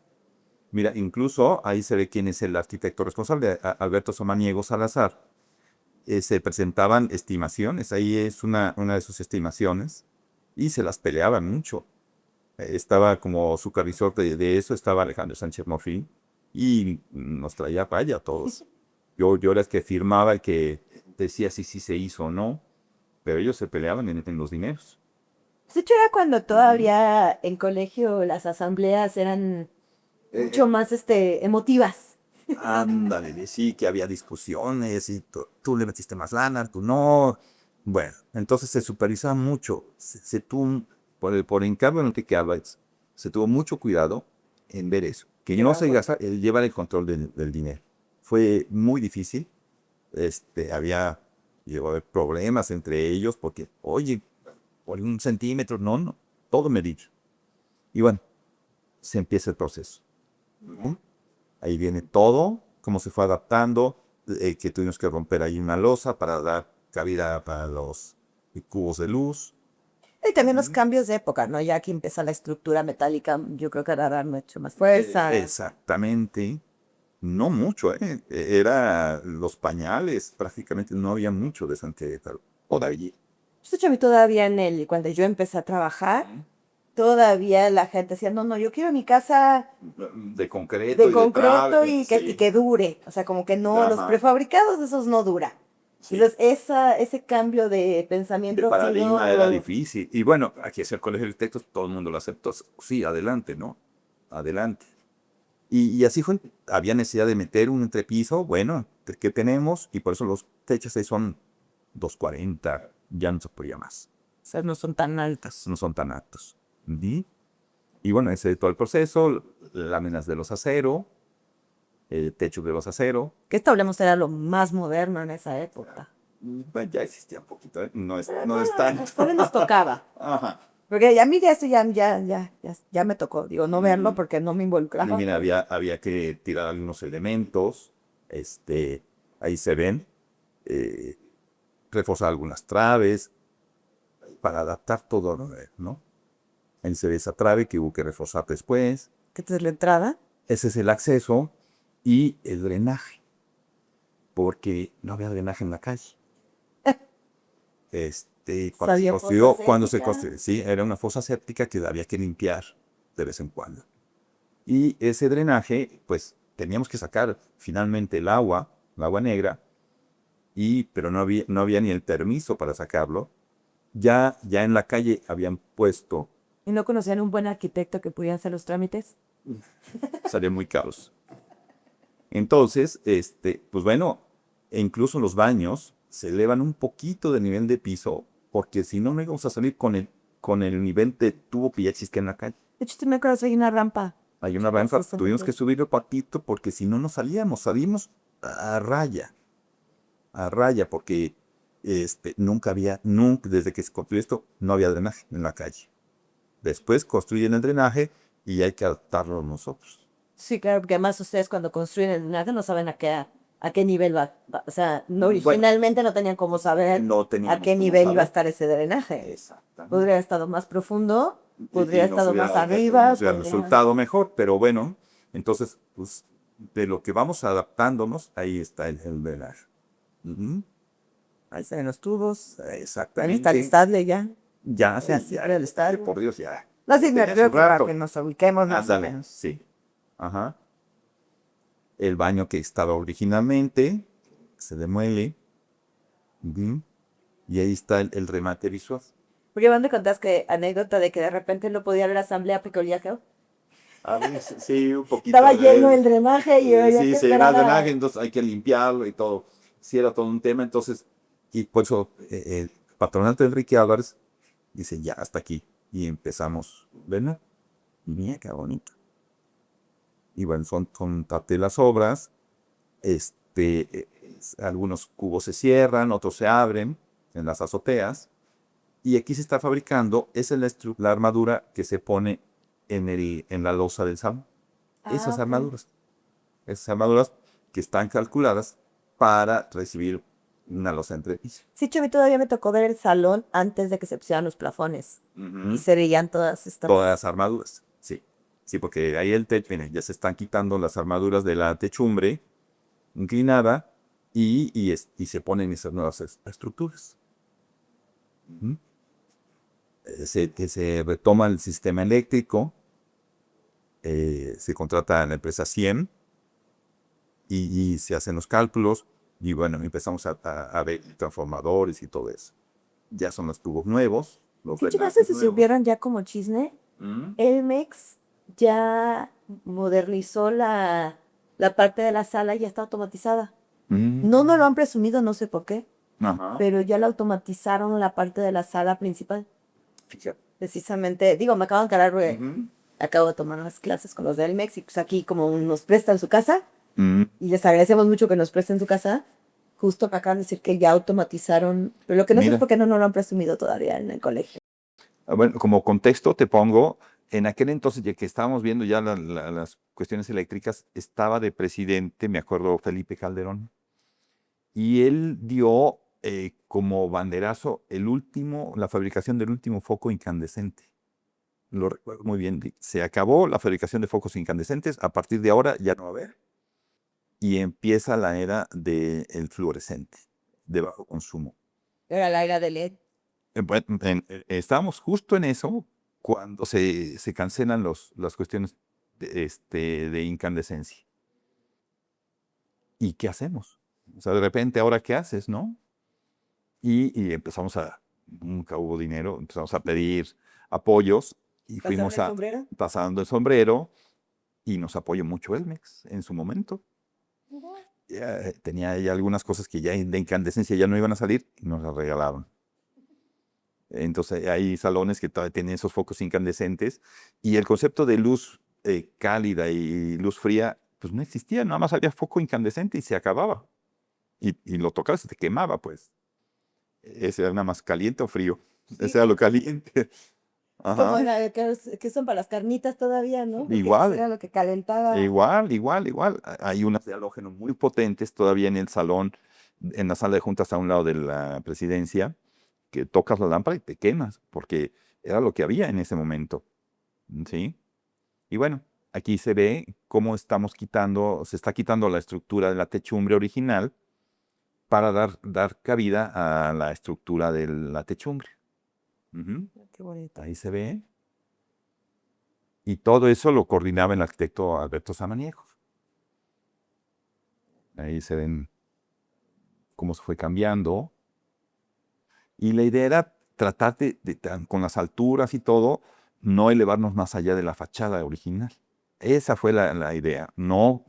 Mira, incluso ahí se ve quién es el arquitecto responsable, Alberto Samaniego Salazar. Se presentaban estimaciones, ahí es una de sus estimaciones, y se las peleaban mucho. Estaba como supervisor de eso, estaba Alejandro Sánchez Morfín, y nos traía vaya a todos. Yo era el que firmaba, el que decía si sí se hizo o no, pero ellos se peleaban en los dineros. De hecho, era cuando todavía en colegio las asambleas eran mucho más emotivas. Ándale, sí, que había discusiones y tú le metiste más lana, tú no. Bueno, entonces se supervisaba mucho. Se tuvo, por encargo en el que hablas, se tuvo mucho cuidado en ver eso. Que no se gasta, llevar el control del dinero. Fue muy difícil. Llegó a haber problemas entre ellos porque, oye, por 1 centímetro, no, todo medido. Y bueno, se empieza el proceso. ¿Mm? Ahí viene todo, cómo se fue adaptando, que tuvimos que romper ahí una losa para dar cabida para los cubos de luz. Y también los cambios de época, ¿no? Ya que empieza la estructura metálica, yo creo que era dar mucho más fuerza. Exactamente. No mucho, ¿eh? Era los pañales, prácticamente no había mucho de San Querétaro. Todavía. De hecho, a mí todavía cuando yo empecé a trabajar, todavía la gente decía, no, De yo quiero mi casa De concreto. de concreto y sí. que dure. O sea, como que no, los Ajá. prefabricados esos no duran. Sí. Entonces, ese cambio de pensamiento El paradigma sí, no, era difícil. Y bueno, aquí es el Colegio de Arquitectos, todo el mundo lo aceptó. Sí, adelante, ¿no? Adelante. Y así fue. Había necesidad de meter un entrepiso, bueno, ¿qué tenemos? Y por eso los techos ahí son 240, ya no se podía más. o sea, no son tan altos. No son tan altos. Ujú. Y bueno, ese es todo el proceso, láminas de los acero, techo de los acero. Que esto hablemos era lo más moderno en esa época. Bueno, ya existía un poquito, ¿eh? No es tanto. Todavía nos tocaba. Ajá. Porque a mí ya esto ya me tocó. Digo, no verlo porque no me Y involucraba. mira, había que tirar algunos elementos, ahí se ven, reforzar algunas traves para adaptar todo, ¿no? Ahí se ve esa trave que hubo que reforzar después. Que esta es la entrada. Ese es el acceso y el drenaje, porque no había drenaje en la calle. Sabía fosa Cuando se séptica. construyó, sí, era una fosa séptica que había que limpiar de vez en cuando. Y ese drenaje, pues teníamos que sacar finalmente el agua negra, pero no había ni el permiso para sacarlo. Ya en la calle habían puesto, ¿Y no conocían un buen arquitecto que pudiera hacer los trámites? salían muy caros. Entonces, pues bueno, e incluso los baños se elevan un poquito de nivel de piso, porque si no, no íbamos a salir con el nivel de tubo que ya existía en la calle. De hecho, me acuerdo que hay una rampa. Hay una rampa, Sí, sí, tuvimos sí. que subirlo poquito porque si no, no salimos a raya, porque nunca, desde que se construyó esto, no había drenaje en la calle. Después construyen el drenaje y hay que adaptarlo nosotros. Sí, claro, porque además ustedes cuando construyen el drenaje no saben a qué nivel va. O sea, no, Bueno, originalmente no tenían cómo saber No a teníamos qué cómo nivel iba a saber. estar ese drenaje. Exactamente. Podría haber estado más profundo, podría haber Y nos estado más hubiera- arriba. nos hubiera podría- resultado mejor, pero bueno, Entonces, pues, de lo que vamos adaptándonos, ahí está el drenaje. Ujú. Ahí están los tubos. Ahí está el Exactamente. estable ya. Ya, Ya, sí, ya, el estable. por Dios, ya. No, sí, me Tenía refiero su para rato. que nos ubiquemos más o Ándale, menos. sí. Ajá. El baño que estaba originalmente se demuele. Ujú. Y ahí está el remate visual. Porque van de contar que anécdota de que de repente no podía haber asamblea porque olía feo. A ver, sí, un poquito. Estaba lleno el drenaje y había Sí, que se llenaba esperar el a... drenaje, entonces hay que limpiarlo y todo. Sí, era todo un tema, entonces, y por eso el patronato de Enrique Álvarez dice, ya, hasta aquí. Y empezamos, ¿verdad? Y mira qué bonito. Y bueno, son parte de las obras. Algunos cubos se cierran, otros se abren en las azoteas. Y aquí se está fabricando, esa es la armadura que se pone en la losa del salón. Esas ok. armaduras que están calculadas para recibir una losa entre piso. Sí, Chumi, todavía me tocó ver el salón antes de que se pusieran los plafones. Y se veían todas estas... Todas las armaduras, sí. Sí, porque ahí el techo, miren, ya se están quitando las armaduras de la techumbre inclinada y se ponen esas nuevas estructuras. Ujú. Se retoma el sistema eléctrico, se contrata a la empresa 100 y se hacen los cálculos y bueno, empezamos a ver transformadores y todo eso. Ya son los tubos nuevos, los Sí, chicas, drenajes si nuevos. supieran ya como chisme, Mm. Elmex ya modernizó la parte de la sala y ya está automatizada. No nos lo han presumido, no sé por qué, Ajá. pero ya la automatizaron la parte de la sala principal. Fíjate. Precisamente, digo, me acabo de encarar porque Ujú. acabo de tomar unas clases con los de Elmex y pues aquí como nos prestan su casa Mm. y les agradecemos mucho que nos presten su casa, justo me acaban de decir que ya automatizaron, pero lo que no sé es Mira. por qué no nos lo han presumido todavía en el colegio. Bueno, como contexto te pongo, en aquel entonces, ya que estábamos viendo ya las cuestiones eléctricas, estaba de presidente, me acuerdo, Felipe Calderón, y él dio como banderazo la fabricación del último foco incandescente. Lo recuerdo muy bien. Se acabó la fabricación de focos incandescentes, a partir de ahora ya no va a haber, y empieza la era del fluorescente, de bajo consumo. Era la era de LED. Bueno, estábamos justo en eso cuando se cancelan las cuestiones de incandescencia. ¿Y qué hacemos? O sea, de repente, ¿ahora qué haces, no? Y empezamos nunca hubo dinero, empezamos a pedir apoyos y ¿Pasaron fuimos el sombrero? pasando el sombrero y nos apoyó mucho Elmex en su momento. Ya, tenía ya algunas cosas que ya de incandescencia ya no iban a salir y nos las regalaron. Entonces hay salones que todavía tienen esos focos incandescentes y el concepto de luz cálida y luz fría, pues no existía, nada más había foco incandescente y se acababa. Y lo tocabas y te quemaba, pues. Ese era nada más caliente o frío. Sí. Ese era lo caliente. Es como Ajá. que son para las carnitas todavía, ¿no? Porque Igual. eso era lo que calentaba. Igual. Hay unas de halógeno muy potentes todavía en el salón, en la sala de juntas a un lado de la presidencia, que tocas la lámpara y te quemas, porque era lo que había en ese momento. ¿Sí? Y bueno, aquí se ve cómo se está quitando la estructura de la techumbre original para dar cabida a la estructura de la techumbre. Ujú. Qué bonito. Ahí se ve. Y todo eso lo coordinaba el arquitecto Alberto Samaniego. Ahí se ven cómo se fue cambiando. Y la idea era tratar con las alturas y todo, no elevarnos más allá de la fachada original. Esa fue la idea, no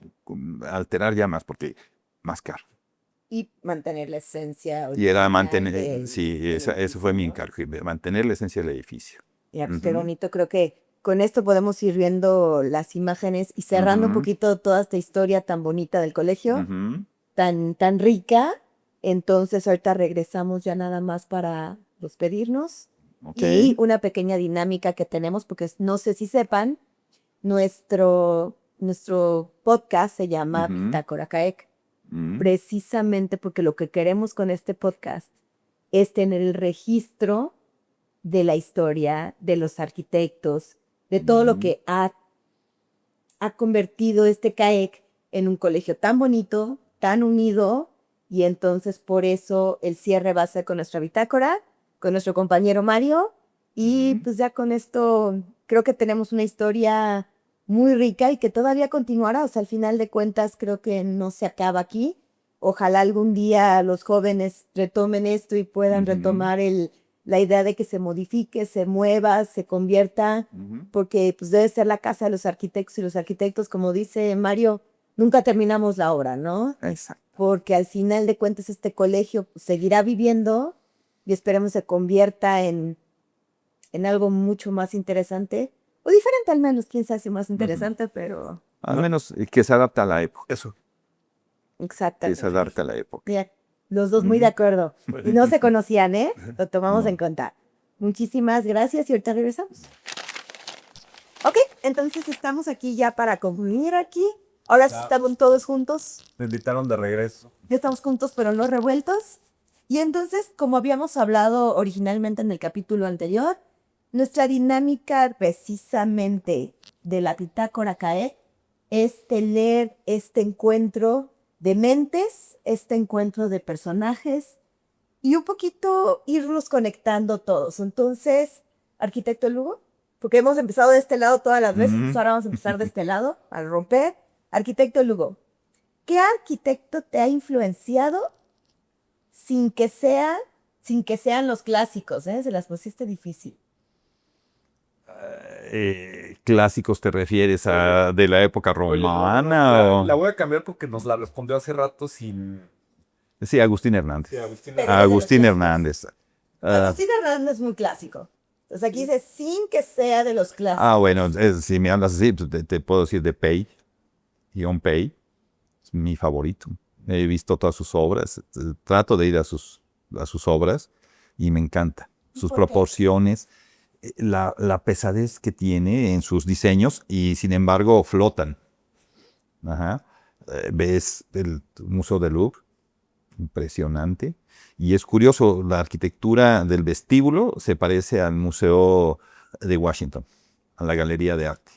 alterar ya más, porque más caro. Y mantener la esencia Y era original mantener, sí, del eso edificio, fue mi ¿no? encargo, mantener la esencia del edificio. Mira, pues qué Ujú. bonito. Creo que con esto podemos ir viendo las imágenes y cerrando un Ujú. poquito toda esta historia tan bonita del colegio, Ujú. tan rica. Entonces ahorita regresamos ya nada más para despedirnos. Ok. Y una pequeña dinámica que tenemos, porque no sé si sepan, nuestro podcast se llama Ujú. Bitácora CAEC, Ujú. precisamente porque lo que queremos con este podcast es tener el registro de la historia, de los arquitectos, de todo lo Ujú. que ha ha convertido este CAEC en un colegio tan bonito, tan unido, y entonces por eso el cierre va a ser con nuestra bitácora, con nuestro compañero Mario, y pues ya con esto creo que tenemos una historia muy rica y que todavía continuará, o sea, al final de cuentas creo que no se acaba aquí. Ojalá algún día los jóvenes retomen esto y puedan retomar la idea de que se modifique, se mueva, se convierta, porque pues debe ser la casa de los arquitectos, y los arquitectos, como dice Mario, nunca terminamos la obra, ¿no? Exacto. Porque al final de cuentas este colegio pues, seguirá viviendo y esperemos se convierta en algo mucho más interesante, o diferente al menos, quién sabe si más interesante, pero Al menos que se adapte a la época. Eso. Que exactamente. se adapte a la época. Bien, los dos muy de acuerdo. Y no se conocían, ¿eh? Lo tomamos en cuenta. Muchísimas gracias y ahorita regresamos. Ok, entonces estamos aquí ya para concluir aquí. Ahora sí estamos todos juntos. Me invitaron de regreso. Ya estamos juntos, pero no revueltos. Y entonces, como habíamos hablado originalmente en el capítulo anterior, nuestra dinámica precisamente de la Bitácora CAEC es tener este encuentro de mentes, este encuentro de personajes y un poquito irnos conectando todos. Entonces, arquitecto Lugo, porque hemos empezado de este lado todas las veces, pues ahora vamos a empezar de este lado, al romper. Arquitecto Lugo, ¿qué arquitecto te ha influenciado sin que sean los clásicos? Se las pusiste difícil. ¿Clásicos te refieres a de la época romana? La voy a cambiar porque nos la respondió hace rato sin... Sí, Agustín Hernández. Sí, Agustín Pero Agustín es de los Hernández. Agustín Hernández es muy clásico. Entonces aquí dice sin que sea de los clásicos. Bueno, si me hablas así, pues, te puedo decir de Pei. Guion Pei. Es mi favorito. He visto todas sus obras. Trato de ir a sus obras y me encanta. Sus ¿Por qué? proporciones, la pesadez que tiene en sus diseños y sin embargo flotan. Ajá. Ves el Museo del Louvre, impresionante. Y es curioso, la arquitectura del vestíbulo se parece al Museo de Washington, a la Galería de Arte.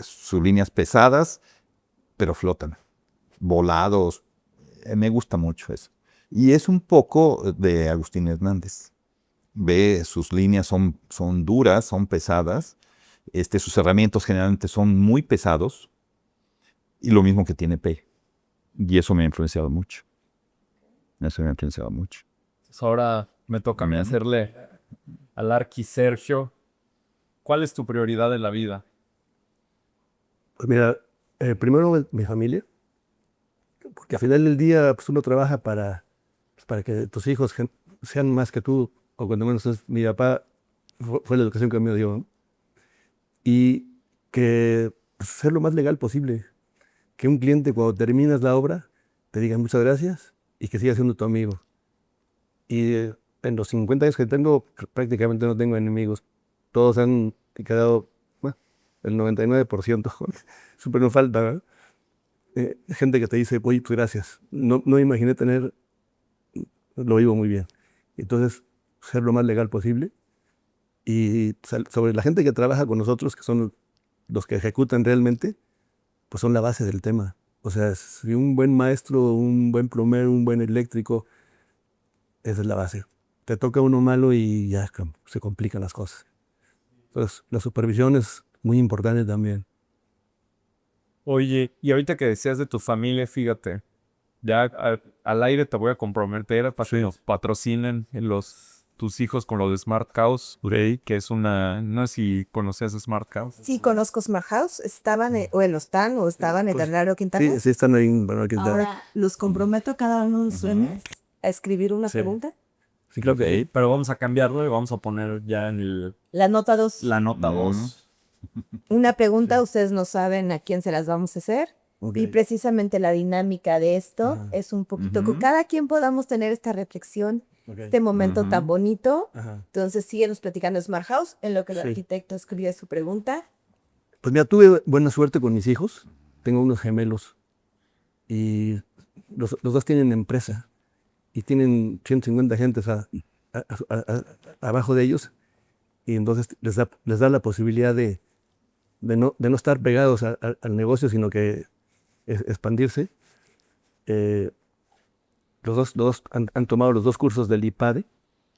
Sus líneas pesadas, pero flotan, volados. Me gusta mucho eso. Y es un poco de Agustín Hernández. Ve, sus líneas son duras, son pesadas. Sus herramientas generalmente son muy pesados. Y lo mismo que tiene P. Y eso me ha influenciado mucho. Entonces ahora me toca a mí hacerle al Arqui Sergio. ¿Cuál es tu prioridad en la vida? Pues mira, primero mi familia, porque al final del día pues uno trabaja para que tus hijos sean más que tú, o cuando menos mi papá fue la educación que me dio, ¿no? Y que pues, ser lo más legal posible, que un cliente cuando terminas la obra te diga muchas gracias y que siga siendo tu amigo. Y en los 50 años que tengo, prácticamente no tengo enemigos. Todos han quedado, bueno, el 99%, súper no falta, ¿verdad? Gente que te dice, oye, pues gracias. No imaginé tener, lo vivo muy bien. Entonces, ser lo más legal posible. Y sobre la gente que trabaja con nosotros, que son los que ejecutan realmente, pues son la base del tema. O sea, si un buen maestro, un buen plomero, un buen eléctrico, esa es la base. Te toca uno malo y ya se complican las cosas. Entonces, la supervisión es muy importante también. Oye, y ahorita que decías de tu familia, fíjate, ya al aire te voy a comprometer para que nos patrocinen tus hijos con lo de Smart House, que es no sé si conocías Smart House. Sí, conozco Smart House. Estaban, estaban en Pues, Bernardo Quintana. Sí, están ahí en Bernardo Quintana. Ahora los comprometo cada uno de sus mes a escribir una pregunta. Sí, claro que sí. Pero vamos a cambiarlo y vamos a poner ya en La nota 2. la nota 2. Una pregunta, ustedes no saben a quién se las vamos a hacer. Ok. Y precisamente la dinámica de esto es un poquito que cada quien podamos tener esta reflexión, Ok. este momento tan bonito. Ajá. Entonces, síguenos platicando de Smart House en lo que el Sí. arquitecto escribe su pregunta. Pues mira, tuve buena suerte con mis hijos. Tengo unos gemelos. Y los dos tienen empresa. Y tienen 150 gentes abajo de ellos. Y entonces les da la posibilidad de de no estar pegados al negocio, sino que expandirse. Los dos han tomado los 2 cursos del IPADE.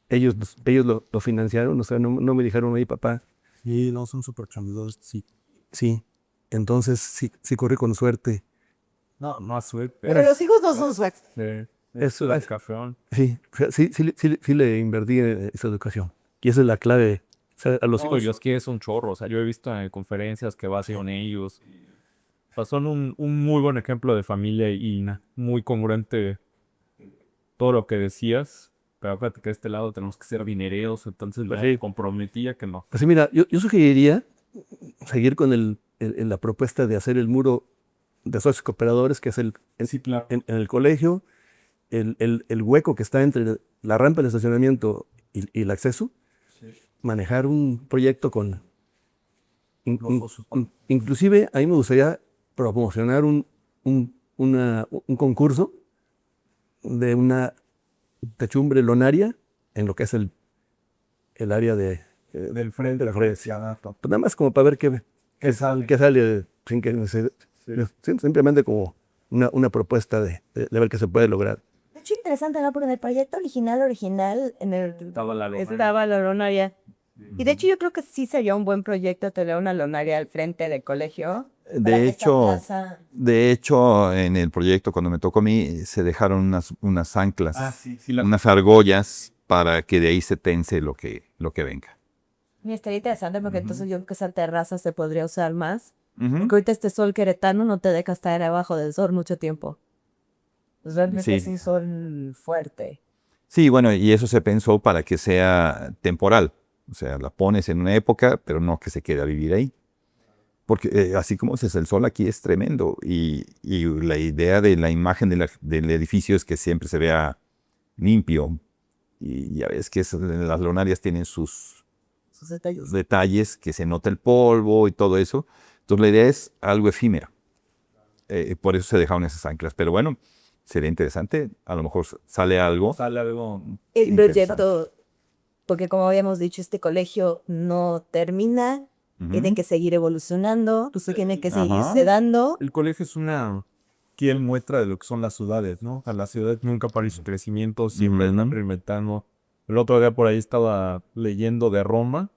Ellos lo financiaron, o sea, no me dijeron, oye, papá. Y no son súper chambeadores, sí. Sí, entonces sí corrí con suerte. No, a suerte. Pero los hijos no son suecos. Eso Es cafeón. sí le invertí en esa educación. Y esa es la clave. O sea, a los No, hijos. y es que es un chorro. O sea, yo he visto en conferencias que vas con ellos. O sea, son un muy buen ejemplo de familia y muy congruente todo lo que decías. Pero acuérdate que de este lado tenemos que ser dinereos. Entonces Pues me sí. comprometía que no. Así mira, yo sugeriría seguir con la propuesta de hacer el muro de socios cooperadores, que es Sí, claro. en el colegio, el hueco que está entre la rampa de estacionamiento y el acceso, manejar un proyecto con... inclusive a mí me gustaría promocionar un concurso de una techumbre lonaria en lo que es el área Del frente. de la florencia. Pues nada más como para ver qué sale sin que simplemente como una propuesta de ver qué se puede lograr. De hecho, interesante, ¿no? Porque en el proyecto original, en el Estaba la lonaria. estaba la lonaria. Y de hecho yo creo que sí sería un buen proyecto tener una lonaria al frente del colegio. para que esta plaza- De hecho, en el proyecto, cuando me tocó a mí, se dejaron unas anclas, Sí. unas argollas, para que de ahí se tense lo que venga. Y estaría interesante porque entonces yo creo que esa terraza se podría usar más. Ujú. Porque ahorita este sol queretano no te deja estar abajo del sol mucho tiempo. Pues realmente Sí. es un sol fuerte. Sí, bueno, y eso se pensó para que sea temporal. O sea, la pones en una época, pero no que se quede a vivir ahí. Porque así como es el sol aquí es tremendo. Y la idea de la imagen del edificio es que siempre se vea limpio. Y ya ves que las lonarias tienen sus Sus detalles. detalles, que se nota el polvo y todo eso. Entonces la idea es algo efímero. Por eso se dejaron esas anclas. Pero bueno, sería interesante. A lo mejor sale algo. Sale algo. El Interesante. proyecto, porque como habíamos dicho, este colegio no termina. Ujú. Tiene que seguir evolucionando, tiene que Ajá. seguirse dando. El colegio es una fiel muestra de lo que son las ciudades, ¿no? A las ciudades nunca para su crecimiento, siempre están reinventando. El otro día por ahí estaba leyendo de Roma,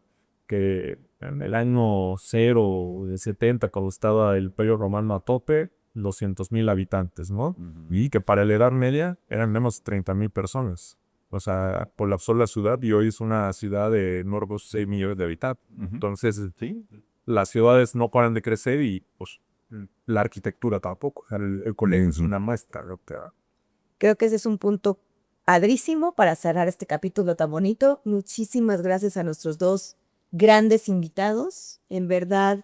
que en el año 0 de 70, cuando estaba el Imperio Romano a tope, 200,000 habitantes, ¿no? Y que para la Edad Media eran menos de 30,000 personas. O sea, colapsó la ciudad y hoy es una ciudad de nuevos 6 millones de habitantes. Entonces, Sí. las ciudades no paran de crecer y pues la arquitectura tampoco. O sea, el colegio es una muestra. ¿No? Creo que ese es un punto padrísimo para cerrar este capítulo tan bonito. Muchísimas gracias a nuestros 2 grandes invitados. En verdad,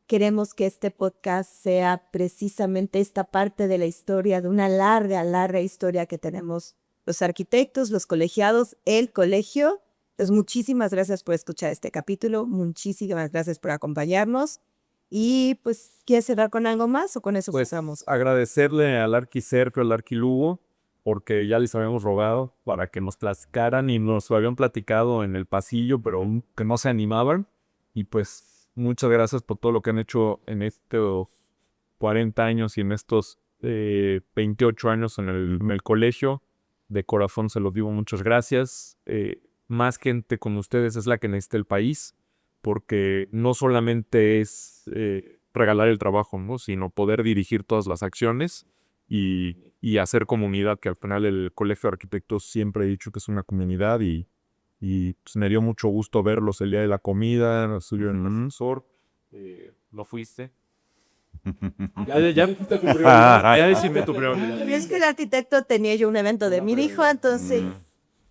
queremos que este podcast sea precisamente esta parte de la historia, de una larga, larga historia que tenemos los arquitectos, los colegiados, el colegio. Entonces, muchísimas gracias por escuchar este capítulo. Muchísimas gracias por acompañarnos. Y pues, ¿quieres cerrar con algo más o con eso Pues pasamos? agradecerle al Arqui Sergio, al Arqui Lugo, porque ya les habíamos rogado para que nos platicaran y nos lo habían platicado en el pasillo, pero que no se animaban. Y pues muchas gracias por todo lo que han hecho en estos 40 años y en estos 28 años en el colegio. De corazón se los digo, muchas gracias. Más gente con ustedes es la que necesita el país, porque no solamente es regalar el trabajo, ¿no? Sino poder dirigir todas las acciones y hacer comunidad, que al final el Colegio de Arquitectos siempre he dicho que es una comunidad y pues, me dio mucho gusto verlos el día de la comida, subió en el ascensor. ¿No fuiste? Ya fuiste tu prioridad. Ya decime tu prioridad. Es que el arquitecto tenía yo un evento de mi hijo, entonces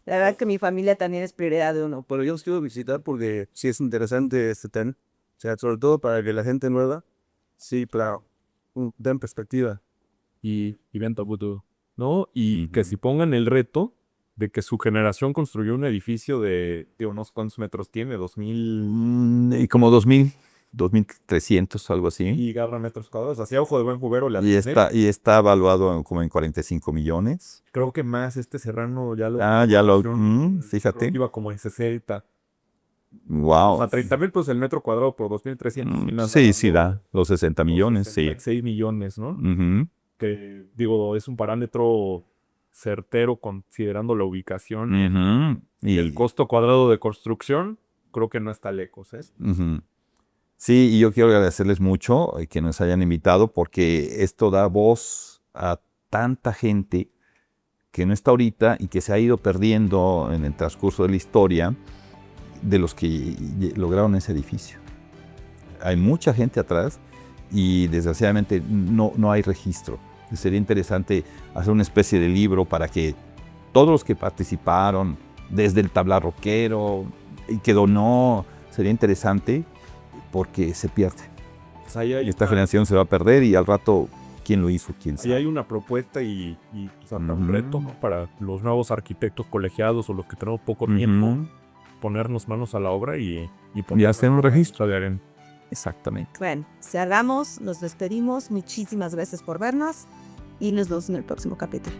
la verdad que mi familia también es prioridad de uno. Pero yo los quiero visitar porque sí es interesante este tema. O sea, sobre todo para que la gente nueva, sí, claro, den perspectiva. Y evento futuro, ¿no? Y que si pongan el reto de que su generación construyó un edificio de unos cuantos metros tiene, 2,000 Y como 2,300, algo así. y garra metros cuadrados. Hacia ojo de buen cubero le Y atiné. está evaluado como en 45 millones. Creo que más este Serrano ya lo... Ah, ya lo... Creo fíjate. que iba como en 60. Wow. O sea, 30,000 pesos el metro cuadrado por 2,300. Sí, sí da los 60 millones, sí. 6 millones, ¿no? Ujú, Que digo, es un parámetro certero considerando la ubicación ujú. y el costo cuadrado de construcción, creo que no está lejos, ¿eh? Ujú. Sí, y yo quiero agradecerles mucho que nos hayan invitado porque esto da voz a tanta gente que no está ahorita y que se ha ido perdiendo en el transcurso de la historia de los que lograron ese edificio. Hay mucha gente atrás y desgraciadamente no hay registro. Sería interesante hacer una especie de libro para que todos los que participaron, desde el tablar roquero, y que donó, sería interesante porque se pierde. Pues ahí hay Esta generación se va a perder y al rato, ¿quién lo hizo? ¿Quién ahí sabe? hay una propuesta y o sea, un Ujú. reto, ¿no? Para los nuevos arquitectos colegiados o los que tenemos poco tiempo, Ujú. ponernos manos a la obra y Y hacer un registro. de arena. Exactamente. Bueno, cerramos, nos despedimos. Muchísimas gracias por vernos y nos vemos en el próximo capítulo.